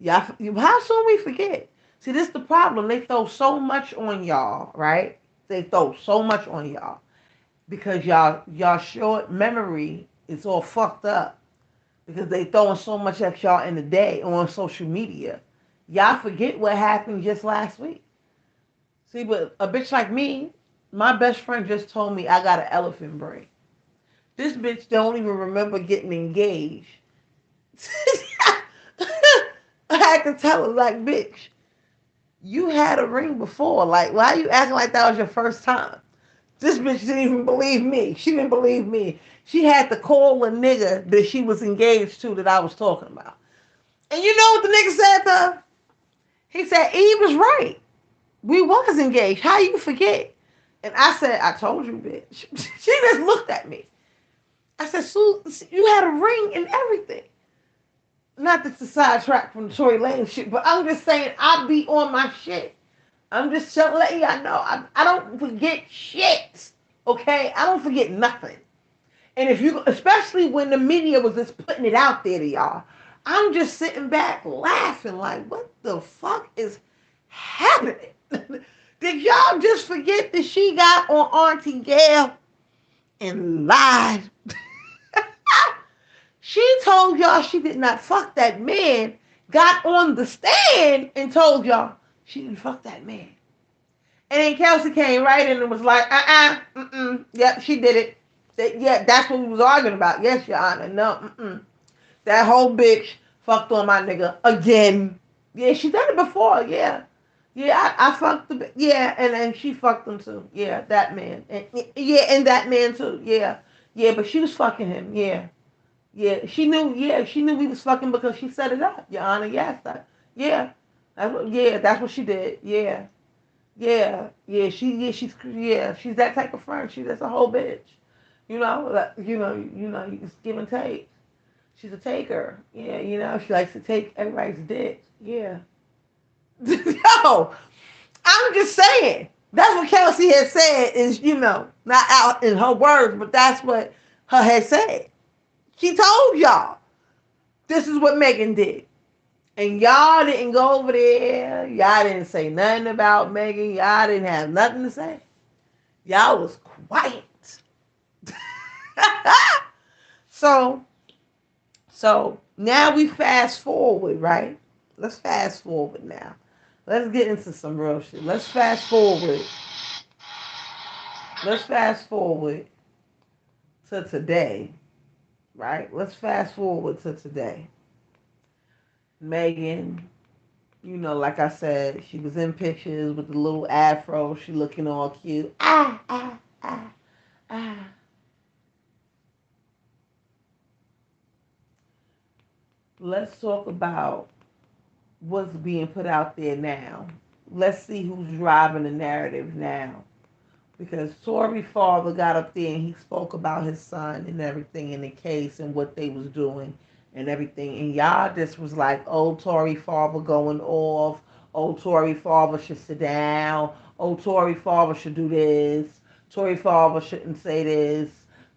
How soon we forget? See, this is the problem. They throw so much on y'all, right? They throw so much on y'all because y'all short memory is all fucked up because they throwing so much at y'all in the day on social media. Y'all forget what happened just last week. See, but a bitch like me, my best friend just told me I got an elephant brain. This bitch don't even remember getting engaged. I had to tell her, like, bitch, you had a ring before. Like, why are you acting like that was your first time? This bitch didn't even believe me. She didn't believe me. She had to call a nigga that she was engaged to that I was talking about. And you know what the nigga said to her? He said, Eve was right. We was engaged. How you forget? And I said, I told you, bitch. She just looked at me. I said, Sue, you had a ring and everything. Not to sidetrack from the Tory Lane shit, but I'm just saying I be on my shit. I'm just letting y'all know I don't forget shit. Okay? I don't forget nothing. And if you, especially when the media was just putting it out there to y'all, I'm just sitting back laughing like, what the fuck is happening? Did y'all just forget that she got on Auntie Gail and lied? She told y'all she did not fuck that man, got on the stand and told y'all she didn't fuck that man. And then Kelsey came right in and was like, yep, she did it. Yeah, that's what we was arguing about. Yes, Your Honor. No, that whole bitch fucked on my nigga again. Yeah, she done it before. Yeah. Yeah, I fucked the yeah, and she fucked him too. Yeah, that man. And, yeah, and that man too. Yeah. Yeah, but she was fucking him. Yeah. Yeah, she knew. Yeah, she knew we was fucking because she set it up. Your Honor, yes, that. Yeah, that's what she did. Yeah, she's that type of friend. She's just a whole bitch. It's give and take. She's a taker. Yeah, she likes to take everybody's dick. Yeah. No, I'm just saying. That's what Kelsey had said. Is not out in her words, but that's what her had said. She told y'all this is what Megan did. And y'all didn't go over there. Y'all didn't say nothing about Megan. Y'all didn't have nothing to say. Y'all was quiet. so, so now we fast forward, right? Let's fast forward now. Let's get into some real shit. Let's fast forward. Let's fast forward to today, right? Let's fast forward to today. Megan, like I said, she was in pictures with the little afro. She looking all cute. Ah. Let's talk about what's being put out there now. Let's see who's driving the narrative now. Because Tory father got up there and he spoke about his son and everything in the case and what they was doing and everything. And y'all just was like, oh, Tory father going off. Oh, Tory father should sit down. Oh, Tory father should do this. Tory father shouldn't say this.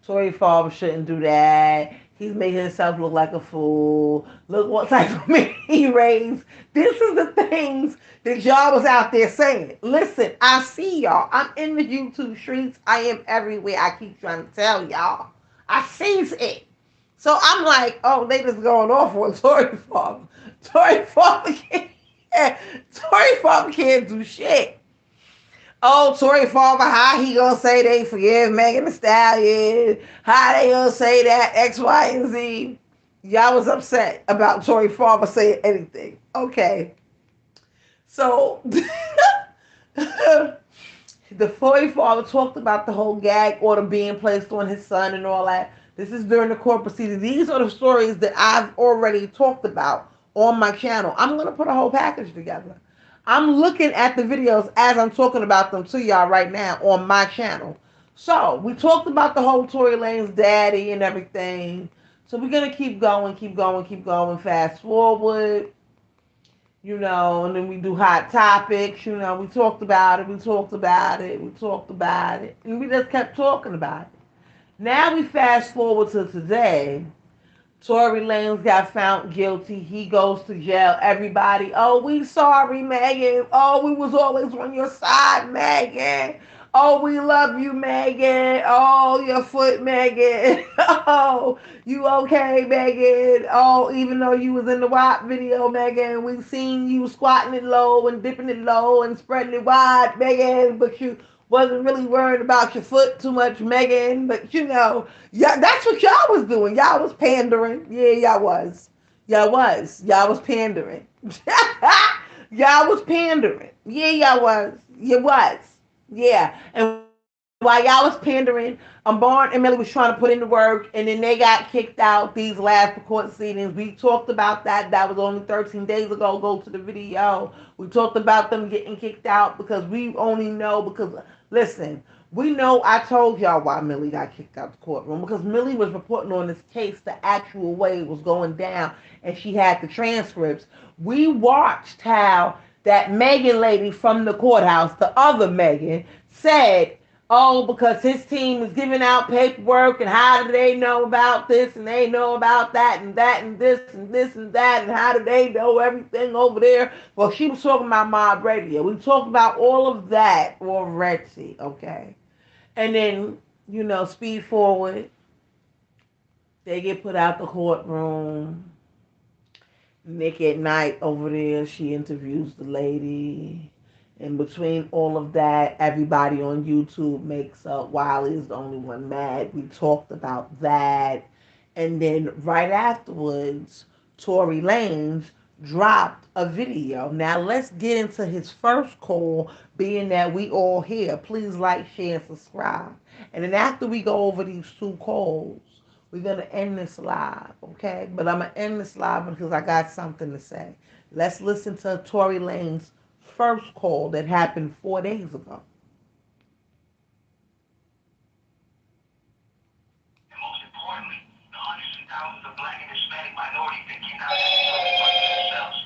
Tory father shouldn't do that. He's making himself look like a fool. Look what type of man he raised. This is the things that y'all was out there saying. Listen, I see y'all. I'm in the YouTube streets. I am everywhere. I keep trying to tell y'all. I sees it. So I'm like, oh, they just going off on Tory father. Tory father can't. Tory father can't do shit. Oh, Tory Farmer, how he gonna say they forgive Megan Thee Stallion? How they gonna say that X, Y, and Z? Y'all was upset about Tory Farmer saying anything. Okay, so the Tory Farmer talked about the whole gag order being placed on his son and all that. This is during the court proceedings. These are the stories that I've already talked about on my channel. I'm gonna put a whole package together. I'm looking at the videos as I'm talking about them to y'all right now on my channel. So we talked about the whole Tory Lane's daddy and everything. So we're gonna keep going, keep going, keep going. Fast forward, and then we do hot topics. We talked about it, we talked about it, we talked about it, and we just kept talking about it. Now we fast forward to today. Tory Lanez got found guilty. He goes to jail. Everybody, oh, we sorry, Megan. Oh, we was always on your side, Megan. Oh, we love you, Megan. Oh, your foot, Megan. Oh, you okay, Megan? Oh, even though you was in the WAP video, Megan, we seen you squatting it low and dipping it low and spreading it wide, Megan, but you wasn't really worried about your foot too much, Megan. But yeah, that's what y'all was doing. Y'all was pandering. Yeah, y'all was. Y'all was. Y'all was pandering. Y'all was pandering. Yeah, y'all was. You was. Yeah. And while y'all was pandering, Barn and Millie was trying to put in the work, and then they got kicked out these last court proceedings. We talked about that. That was only 13 days ago. Go to the video. We talked about them getting kicked out because we only know because, listen, we know I told y'all why Millie got kicked out the courtroom because Millie was reporting on this case the actual way it was going down, and she had the transcripts. We watched how that Megan lady from the courthouse, the other Megan, said, oh, because his team is giving out paperwork, and how do they know about this, and they know about that, and this, and this, and that, and how do they know everything over there? Well, she was talking about Mob Radio. We talked about all of that already, okay? And then, speed forward, they get put out the courtroom. Nick at Night over there, she interviews the lady. And between all of that, everybody on YouTube makes up Wiley's the only one mad. We talked about that. And then right afterwards, Tory Lanez dropped a video. Now let's get into his first call, being that we all here. Please like, share, and subscribe. And then after we go over these two calls, we're going to end this live, okay? But I'm going to end this live because I got something to say. Let's listen to Tory Lanez's first call that happened 4 days ago. And most importantly, the hundreds and thousands of black and Hispanic minorities that cannot advocate for themselves.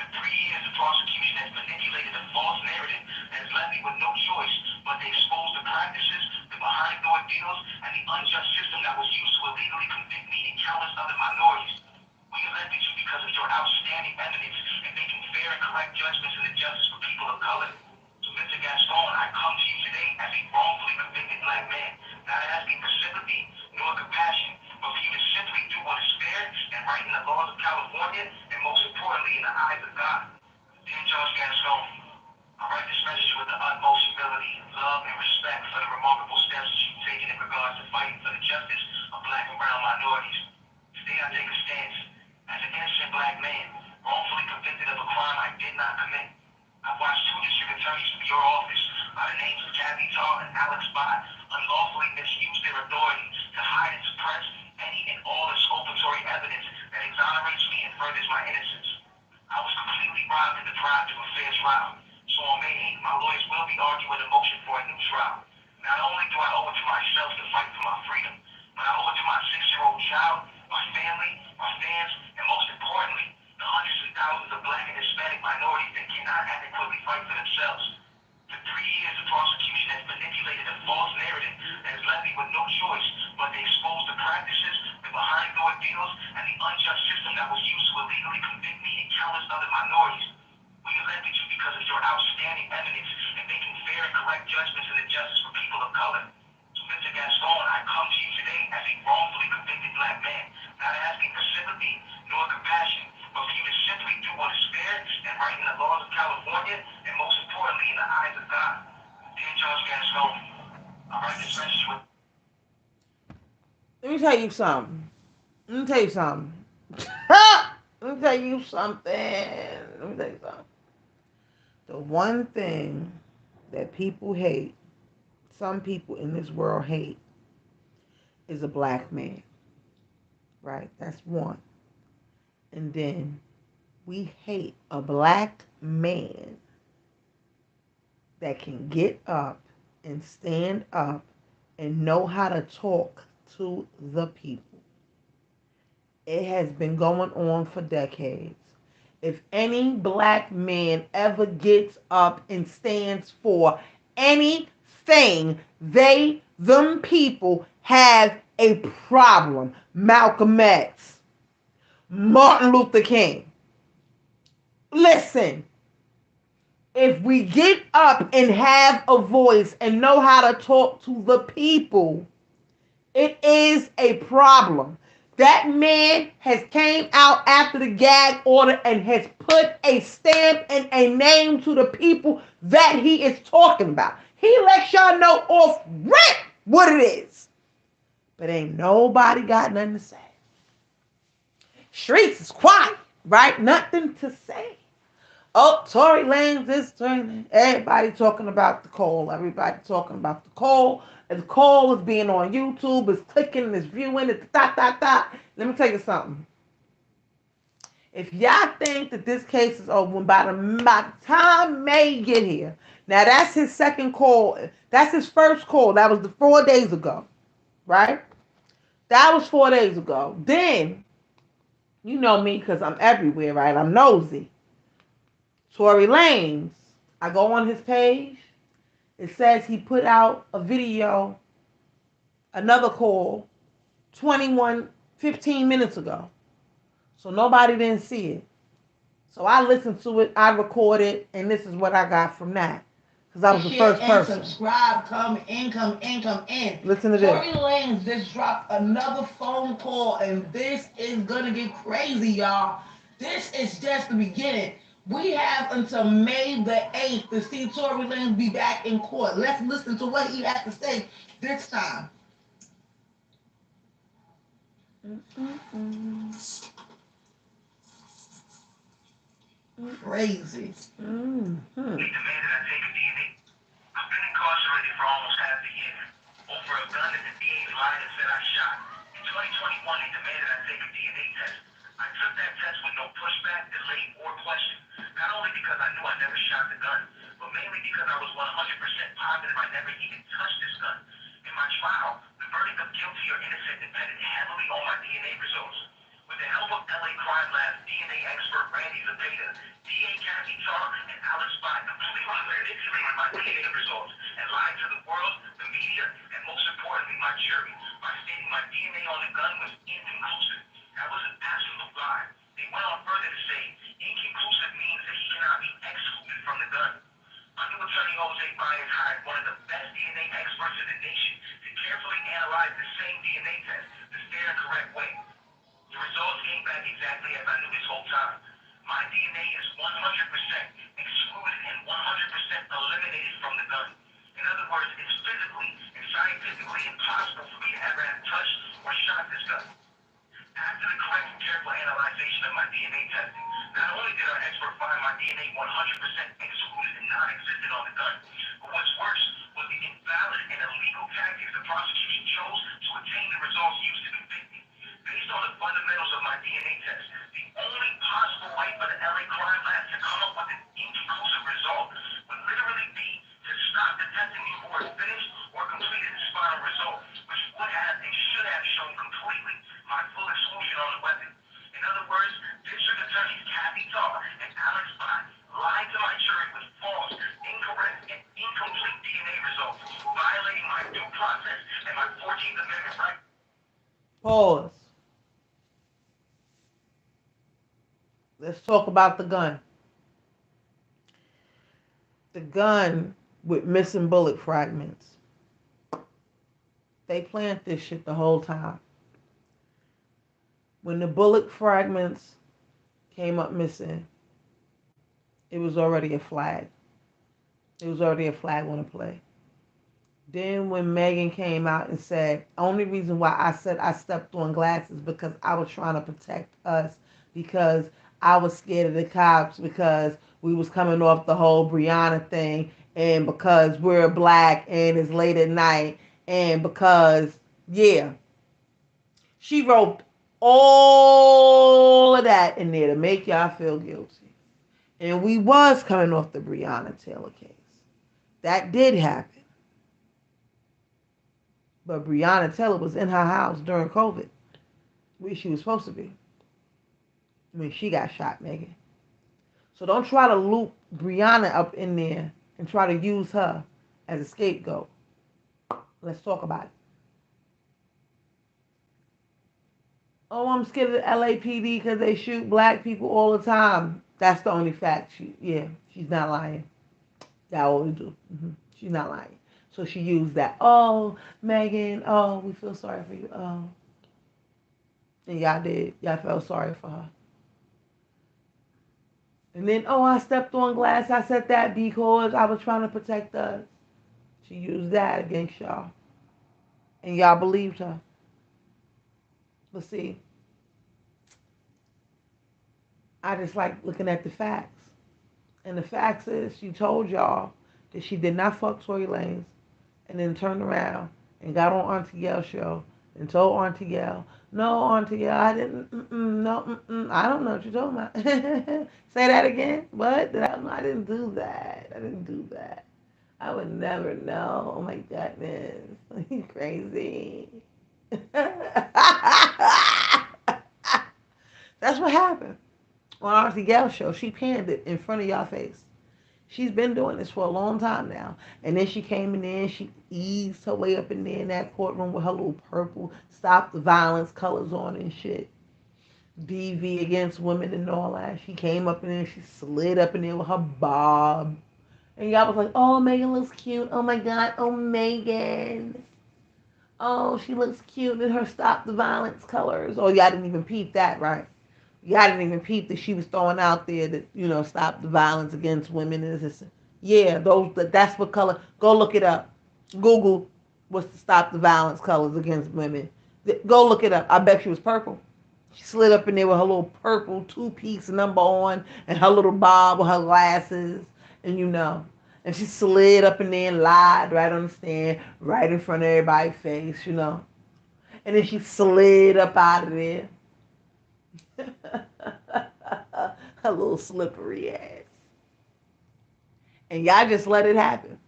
For 3 years, the prosecution has manipulated a false narrative that has left me with no choice but to expose the practices, the behind-door deals, and the unjust system that was used to illegally convict me and countless other minorities. We elected you because of your outstanding evidence in making fair and correct judgments in the justice for people of color. So, Mr. Gaston, I come to you today as a wrongfully convicted black man, not asking for sympathy nor compassion, but for you to simply do what is fair and right in the laws of California, and most importantly, in the eyes of God. Dear Judge Gaston, I write this message with the utmost humility, love, and respect for the remarkable steps that you've taken in regards to fighting for the justice of black and brown minorities. Today I take a stance as an innocent black man, wrongfully convicted of a crime I did not commit. I've watched two district attorneys from your office, by the names of Kathy Tarr and Alex Bott, unlawfully misuse their authority to hide and suppress any and all exculpatory evidence that exonerates me and furthers my innocence. I was completely robbed and deprived of a fair trial. So on May 8th, my lawyers will be arguing a motion for a new trial. Not only do I owe it to myself to fight for my freedom, but I owe it to my 6-year-old child, my family, my fans, and most importantly, the hundreds and thousands of black and Hispanic minorities that cannot adequately fight for themselves. For 3 years, the prosecution has manipulated a false narrative that has left me with no choice but to expose the practices, the behind-door deals, and the unjust system that was used to illegally convict me and countless other minorities. We elected you because of your outstanding evidence in making fair and correct judgments in the justice for people of color. So, Mr. Gaston, I come to you today as a wrongfully convicted black man, not asking for sympathy nor compassion, but for you to simply do what is fair and right in the laws of California, and most importantly, in the eyes of God. Let me tell you something. Let me tell you something. Let me tell you something. Let me tell you something. The one thing that people hate, some people in this world hate, is a black man. Right? That's one. And then we hate a black man that can get up and stand up and know how to talk to the people. It has been going on for decades. If any black man ever gets up and stands for anything, them people have a problem. Malcolm X, Martin Luther King. Listen, if we get up and have a voice and know how to talk to the people, it is a problem. That man has came out after the gag order and has put a stamp and a name to the people that he is talking about. He lets y'all know off rip what it is. But ain't nobody got nothing to say. Streets is quiet, right? Nothing to say. Oh, Tory Lanez this, Tory. Everybody talking about the Cole. Everybody talking about the Cole. And the Cole is being on YouTube, is clicking, is viewing it, dot, dot, dot. Let me tell you something. If y'all think that this case is over, by the time May get here, now that's his second call. That's his first call. That was the 4 days ago, right? That was 4 days ago. Then, you know me because I'm everywhere, right? I'm nosy. Tory Lanez, I go on his page. It says he put out a video, another call, 15 minutes ago. So nobody didn't see it. So I listened to it, I recorded, and this is what I got from that. Because I was the first person. Subscribe, come in, come in, come in. Listen to this. Tory Lanez just dropped another phone call, and this is gonna get crazy, y'all. This is just the beginning. We have until May the 8th to see Tory Lanez be back in court. Let's listen to what he has to say this time. Crazy. He demanded I take a DNA. I've been incarcerated for almost half a year over a gun that the DA lied and said I shot. In 2021, they demanded I take a DNA test. I took that test with no pushback, delay, or question. Not only because I knew I never shot the gun, but mainly because I was 100% positive I never even touched this gun. In my trial, the verdict of guilty or innocent depended heavily on my DNA results. With the help of LA Crime Lab's DNA expert Randy Zepeda, DA Kathy Tar, and Alex Spot completely manipulated my DNA results and lied to the world, the media, and most importantly, my jury, by stating my DNA on the gun was inconclusive. That was an absolute lie. They went on further to say inconclusive means that he cannot be excluded from the gun. My new attorney Jose Baez hired one of the best DNA experts in the nation to carefully analyze the same DNA test the fair and correct way. The results came back exactly as I knew this whole time. My DNA is 100% excluded and 100% eliminated from the gun. In other words, it's physically and scientifically impossible for me to ever have touched or shot this gun. After the correct and careful analyzation of my DNA testing, not only did our expert find my DNA 100% excluded and non-existent on the gun, but what's worse was the invalid and illegal tactics the prosecution chose to attain the results used to convict me. Based on the fundamentals of my DNA test, the only possible way for the LA Crime Lab to come up with an inconclusive result would literally be to stop the testing before it's finished or completed its final result, which would have and should have shown completely my full exclusion on the weapon. In other words, District Attorneys Kathy Tar and Alex Spot lied to my jury with false, incorrect, and incomplete DNA results, violating my due process and my 14th Amendment right. Pause. Let's talk about the gun. The gun with missing bullet fragments. They planned this shit the whole time. When the bullet fragments came up missing, it was already a flag. It was already a flag on the play. Then when Megan came out and said, only reason why I said I stepped on glass is because I was trying to protect us because I was scared of the cops because we was coming off the whole Brianna thing and because we're black and it's late at night and because yeah, she wrote all of that in there to make y'all feel guilty. And we was coming off the Breonna Taylor case. That did happen. But Breonna Taylor was in her house during COVID, where she was supposed to be when she got shot, Megan. So don't try to loop Breonna up in there and try to use her as a scapegoat. Let's talk about it. Oh, I'm scared of the LAPD because they shoot black people all the time. That's the only fact. Yeah, she's not lying. That all we do. She's not lying. So she used that. Oh, Megan. Oh, we feel sorry for you. Oh, and y'all did. Y'all felt sorry for her. And then, oh, I stepped on glass. I said that because I was trying to protect us. She used that against y'all. And y'all believed her. But see, I just like looking at the facts. And the facts is she told y'all that she did not fuck Tory Lanez and then turned around and got on Auntie Gail's show and told Auntie Gail, no, Auntie Gail, I didn't, no, I don't know what you're talking about. Say that again? What? I didn't do that. I didn't do that. I would never know. Oh my goodness. You crazy. That's what happened on Auntie Gal's show. She panned it in front of y'all face. She's been doing this for a long time now. And then she came in there and she eased her way up in there in that courtroom with her little purple stop the violence colors on and shit. DV against women and all that. She came up in there and she slid up in there with her bob. And y'all was like, oh, Megan looks cute. Oh my God. Oh, Megan. Oh, she looks cute in her stop the violence colors. Oh, y'all didn't even peep that, right? Y'all didn't even peep that she was throwing out there that, stop the violence against women. And this, yeah, that's what color. Go look it up. Google what's to stop the violence colors against women. Go look it up. I bet she was purple. She slid up in there with her little purple two-piece number on and her little bob with her glasses. And and she slid up in there and lied right on the stand, right in front of everybody's face. And then she slid up out of there. Her little slippery ass. And y'all just let it happen.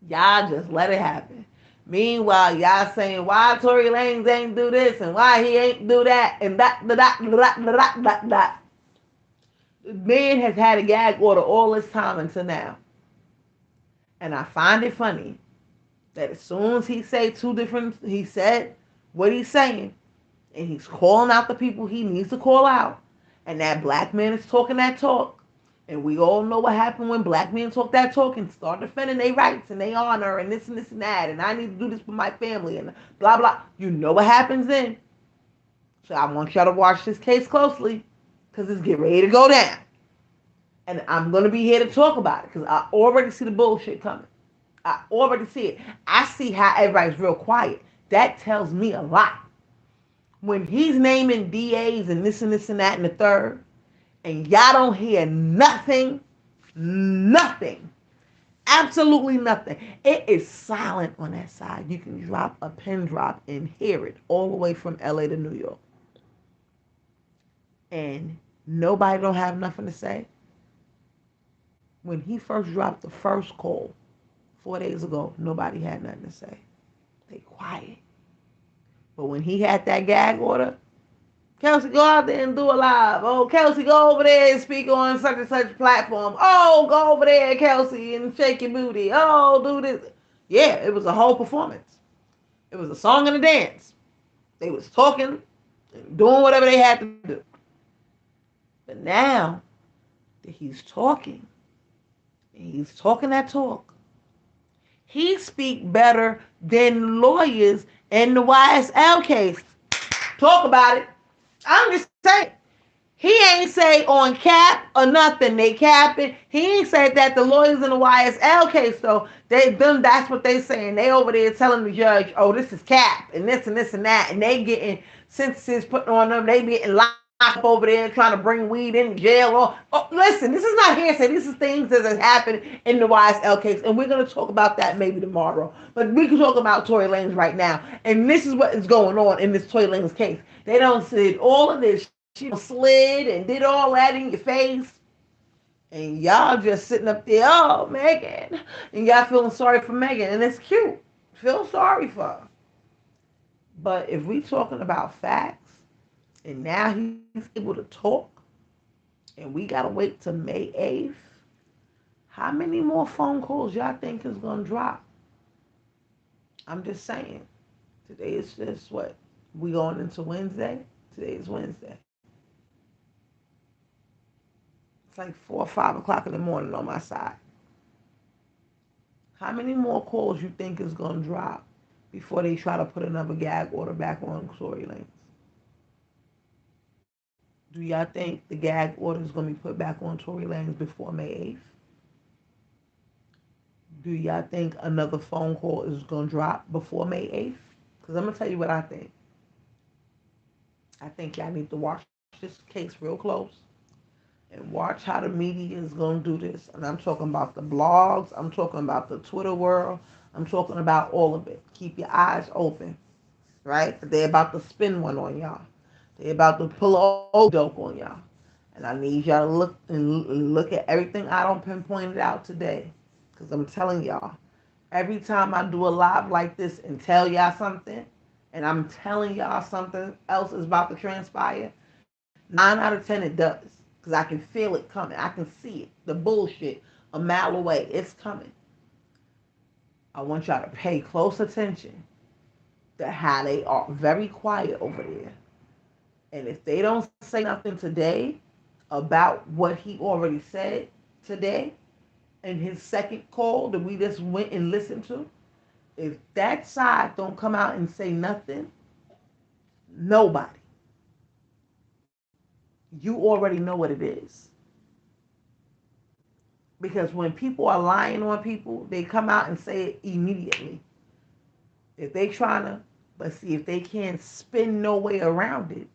Y'all just let it happen. Meanwhile, y'all saying why Tory Lanez ain't do this and why he ain't do that and that. The man has had a gag order all this time until now. And I find it funny that as soon as he said what he's saying, and he's calling out the people he needs to call out, and that black man is talking that talk, and we all know what happened when black men talk that talk and start defending their rights and their honor and this and that, and I need to do this for my family and blah blah. You know what happens then. So I want y'all to watch this case closely, because it's getting ready to go down. And I'm going to be here to talk about it, because I already see the bullshit coming. I already see it. I see how everybody's real quiet. That tells me a lot. When he's naming DAs and this and that and the third, and y'all don't hear nothing, nothing, absolutely nothing. It is silent on that side. You can drop a pin drop and hear it all the way from LA to New York. And nobody don't have nothing to say. When he first dropped the first call 4 days ago, nobody had nothing to say. They quiet. But when he had that gag order, Kelsey, go out there and do a live. Oh, Kelsey, go over there and speak on such and such platform. Oh, go over there, Kelsey, and shake your booty. Oh, do this. Yeah, it was a whole performance. It was a song and a dance. They was talking and doing whatever they had to do. But now that he's talking, and he's talking that talk, he speak better than lawyers in the YSL case. Talk about it. I'm just saying. He ain't say on cap or nothing. They capping. He ain't said that the lawyers in the YSL case though. They them that's what they saying. They over there telling the judge, oh, this is cap and this and that, and they getting sentences put on them. They getting locked up over there trying to bring weed in jail. Or oh, listen, this is not hearsay. This is things that has happened in the YSL case, and we're gonna talk about that maybe tomorrow. But we can talk about Tory Lanez right now, and this is what is going on in this Tory Lanez case. They don't see all of this. She slid and did all that in your face. And y'all just sitting up there, oh, Megan. And y'all feeling sorry for Megan. And it's cute. Feel sorry for her. But if we talking about facts, and now he's able to talk, and we got to wait till May 8th, how many more phone calls y'all think is going to drop? I'm just saying. Today is just what? We going into Wednesday? Today is Wednesday. It's like 4 or 5 o'clock in the morning on my side. How many more calls you think is going to drop before they try to put another gag order back on Tory Lanez? Do y'all think the gag order is going to be put back on Tory Lanez before May 8th? Do y'all think another phone call is going to drop before May 8th? Because I'm going to tell you what I think. I think y'all need to watch this case real close and watch how the media is going to do this. And I'm talking about the blogs. I'm talking about the Twitter world. I'm talking about all of it. Keep your eyes open, right? They're about to spin one on y'all. They're about to pull a old dope on y'all. And I need y'all to look at everything I don't pinpoint it out today. Because I'm telling y'all, every time I do a live like this and tell y'all something, and I'm telling y'all something else is about to transpire, 9 out of 10 it does. Because I can feel it coming. I can see it. The bullshit a mile away. It's coming. I want y'all to pay close attention to how they are very quiet over there. And if they don't say nothing today about what he already said today in his second call that we just went and listened to, if that side don't come out and say nothing, nobody, you already know what it is. Because when people are lying on people, they come out and say it immediately. If they trying to, but see, if they can't spin no way around it,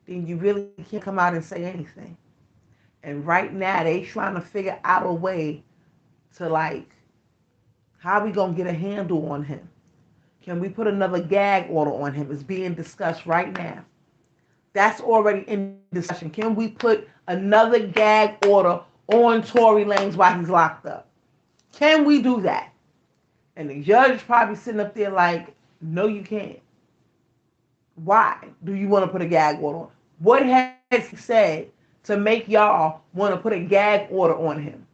then you really can't come out and say anything. And right now, they trying to figure out a way to like, how we gonna get a handle on him? Can we put another gag order on him? It's being discussed right now. That's already in discussion. Can we put another gag order on Tory Lanez while he's locked up? Can we do that? And the judge is probably sitting up there like, no, you can't. Why do you want to put a gag order on? What has he said to make y'all want to put a gag order on him?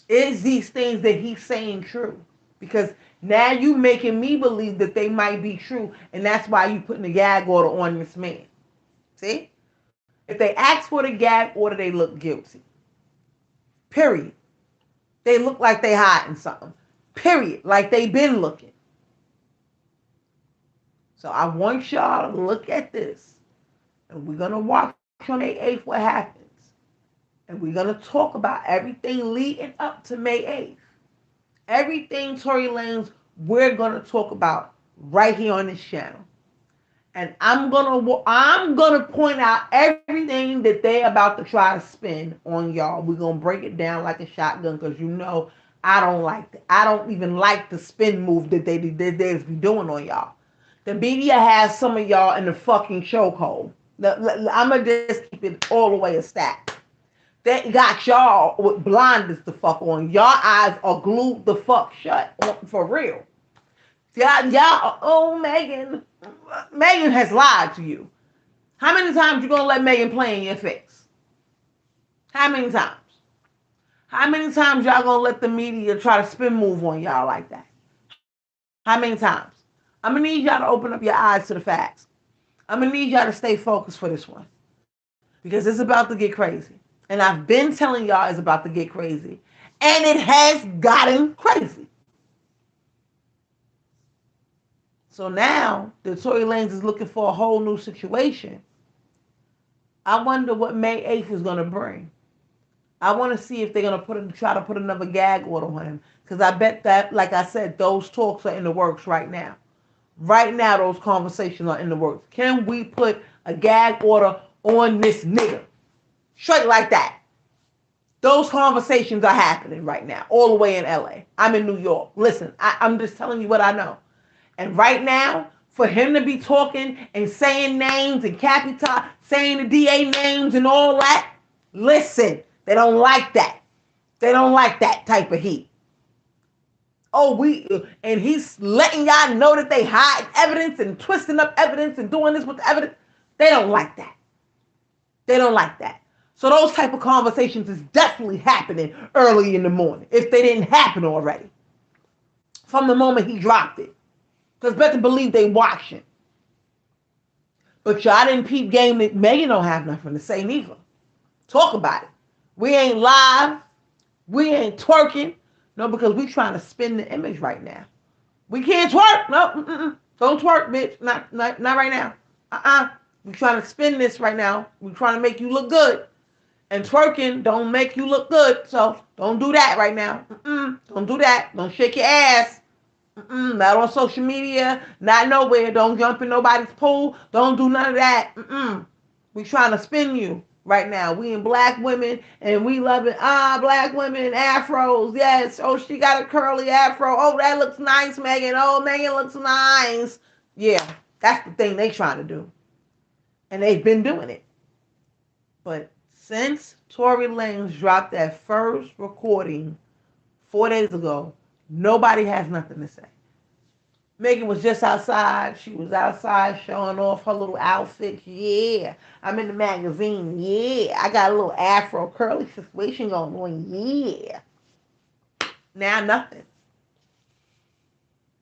Is these things that he's saying true? Because now you making me believe that they might be true, and that's why you putting a gag order on this man. See? If they ask for the gag order, they look guilty. Period. They look like they hiding something. Period. Like they been looking. So I want y'all to look at this. And we're going to watch on May 8th what happens. And we're going to talk about everything leading up to May 8th. Everything Tory Lanez we're going to talk about right here on this channel. And I'm gonna point out everything that they about to try to spin on y'all. We're gonna break it down like a shotgun because you know I don't even like the spin move that they be doing on y'all. The media has some of y'all in the fucking chokehold. I'm gonna just keep it all the way a stack. They got y'all with blinders the fuck on. Y'all eyes are glued the fuck shut for real. Y'all, oh, Megan has lied to you. How many times you gonna let Megan play in your face? How many times? How many times y'all gonna let the media try to spin move on y'all like that? How many times? I'm gonna need y'all to open up your eyes to the facts. I'm gonna need y'all to stay focused for this one because it's about to get crazy. And I've been telling y'all it's about to get crazy, and it has gotten crazy. So now the Tory Lanez is looking for a whole new situation. I wonder what May 8th is gonna bring. I want to see if they're gonna try to put another gag order on him, because I bet that, like I said, those talks are in the works right now. Right now, those conversations are in the works. Can we put a gag order on this nigga? Straight like that. Those conversations are happening right now, all the way in LA. I'm in New York. Listen, I'm just telling you what I know. And right now, for him to be talking and saying names and capital, saying the DA names and all that, listen, they don't like that. They don't like that type of heat. Oh, and he's letting y'all know that they hide evidence and twisting up evidence and doing this with the evidence. They don't like that. They don't like that. So those type of conversations is definitely happening early in the morning, if they didn't happen already, from the moment he dropped it. Because better believe they watching. But y'all didn't peep game that Megan don't have nothing to say neither. Talk about it. We ain't live. We ain't twerking. No, because we trying to spin the image right now. We can't twerk. No, don't twerk, bitch. Not right now. We trying to spin this right now. We trying to make you look good. And twerking don't make you look good. So don't do that right now. Don't do that. Don't shake your ass. Not on social media. Not nowhere. Don't jump in nobody's pool. Don't do none of that. We trying to spin you right now. We in black women and we love it. Black women, afros. Yes. Oh, she got a curly afro. Oh, that looks nice, Megan. Oh, Megan looks nice. Yeah, that's the thing they trying to do. And they've been doing it. But since Tory Lanez dropped that first recording 4 days ago, nobody has nothing to say. Megan was just outside. She was outside showing off her little outfit. Yeah, I'm in the magazine. Yeah, I got a little afro curly situation going on. Yeah. Now nothing.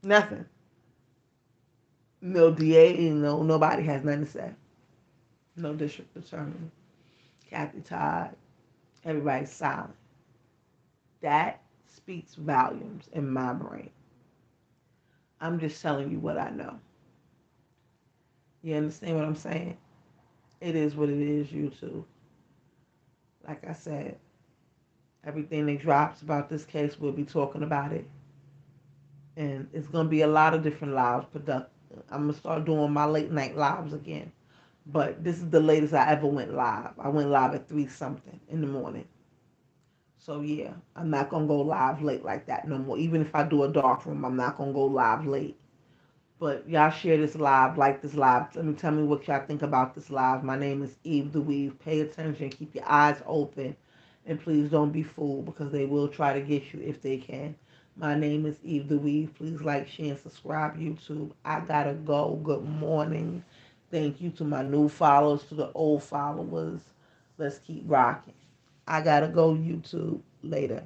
Nothing. No DA, no nobody has nothing to say. No district attorney. Kathy Todd. Everybody's silent. That speaks volumes in my brain. I'm just telling you what I know. You understand what I'm saying? It is what it is, YouTube. Like I said, everything that drops about this case, we'll be talking about it. And it's going to be a lot of different lives. I'm going to start doing my late night lives again. But this is the latest I ever went live. I went live at 3 something in the morning. So yeah, I'm not going to go live late like that no more. Even if I do a dark room, I'm not going to go live late. But y'all share this live, like this live. Tell me what y'all think about this live. My name is Eve the Weave. Pay attention. Keep your eyes open. And please don't be fooled, because they will try to get you if they can. My name is Eve the Weave. Please like, share, and subscribe, YouTube. I gotta go. Good morning. Thank you to my new followers, to the old followers. Let's keep rocking. I gotta go, YouTube. Later.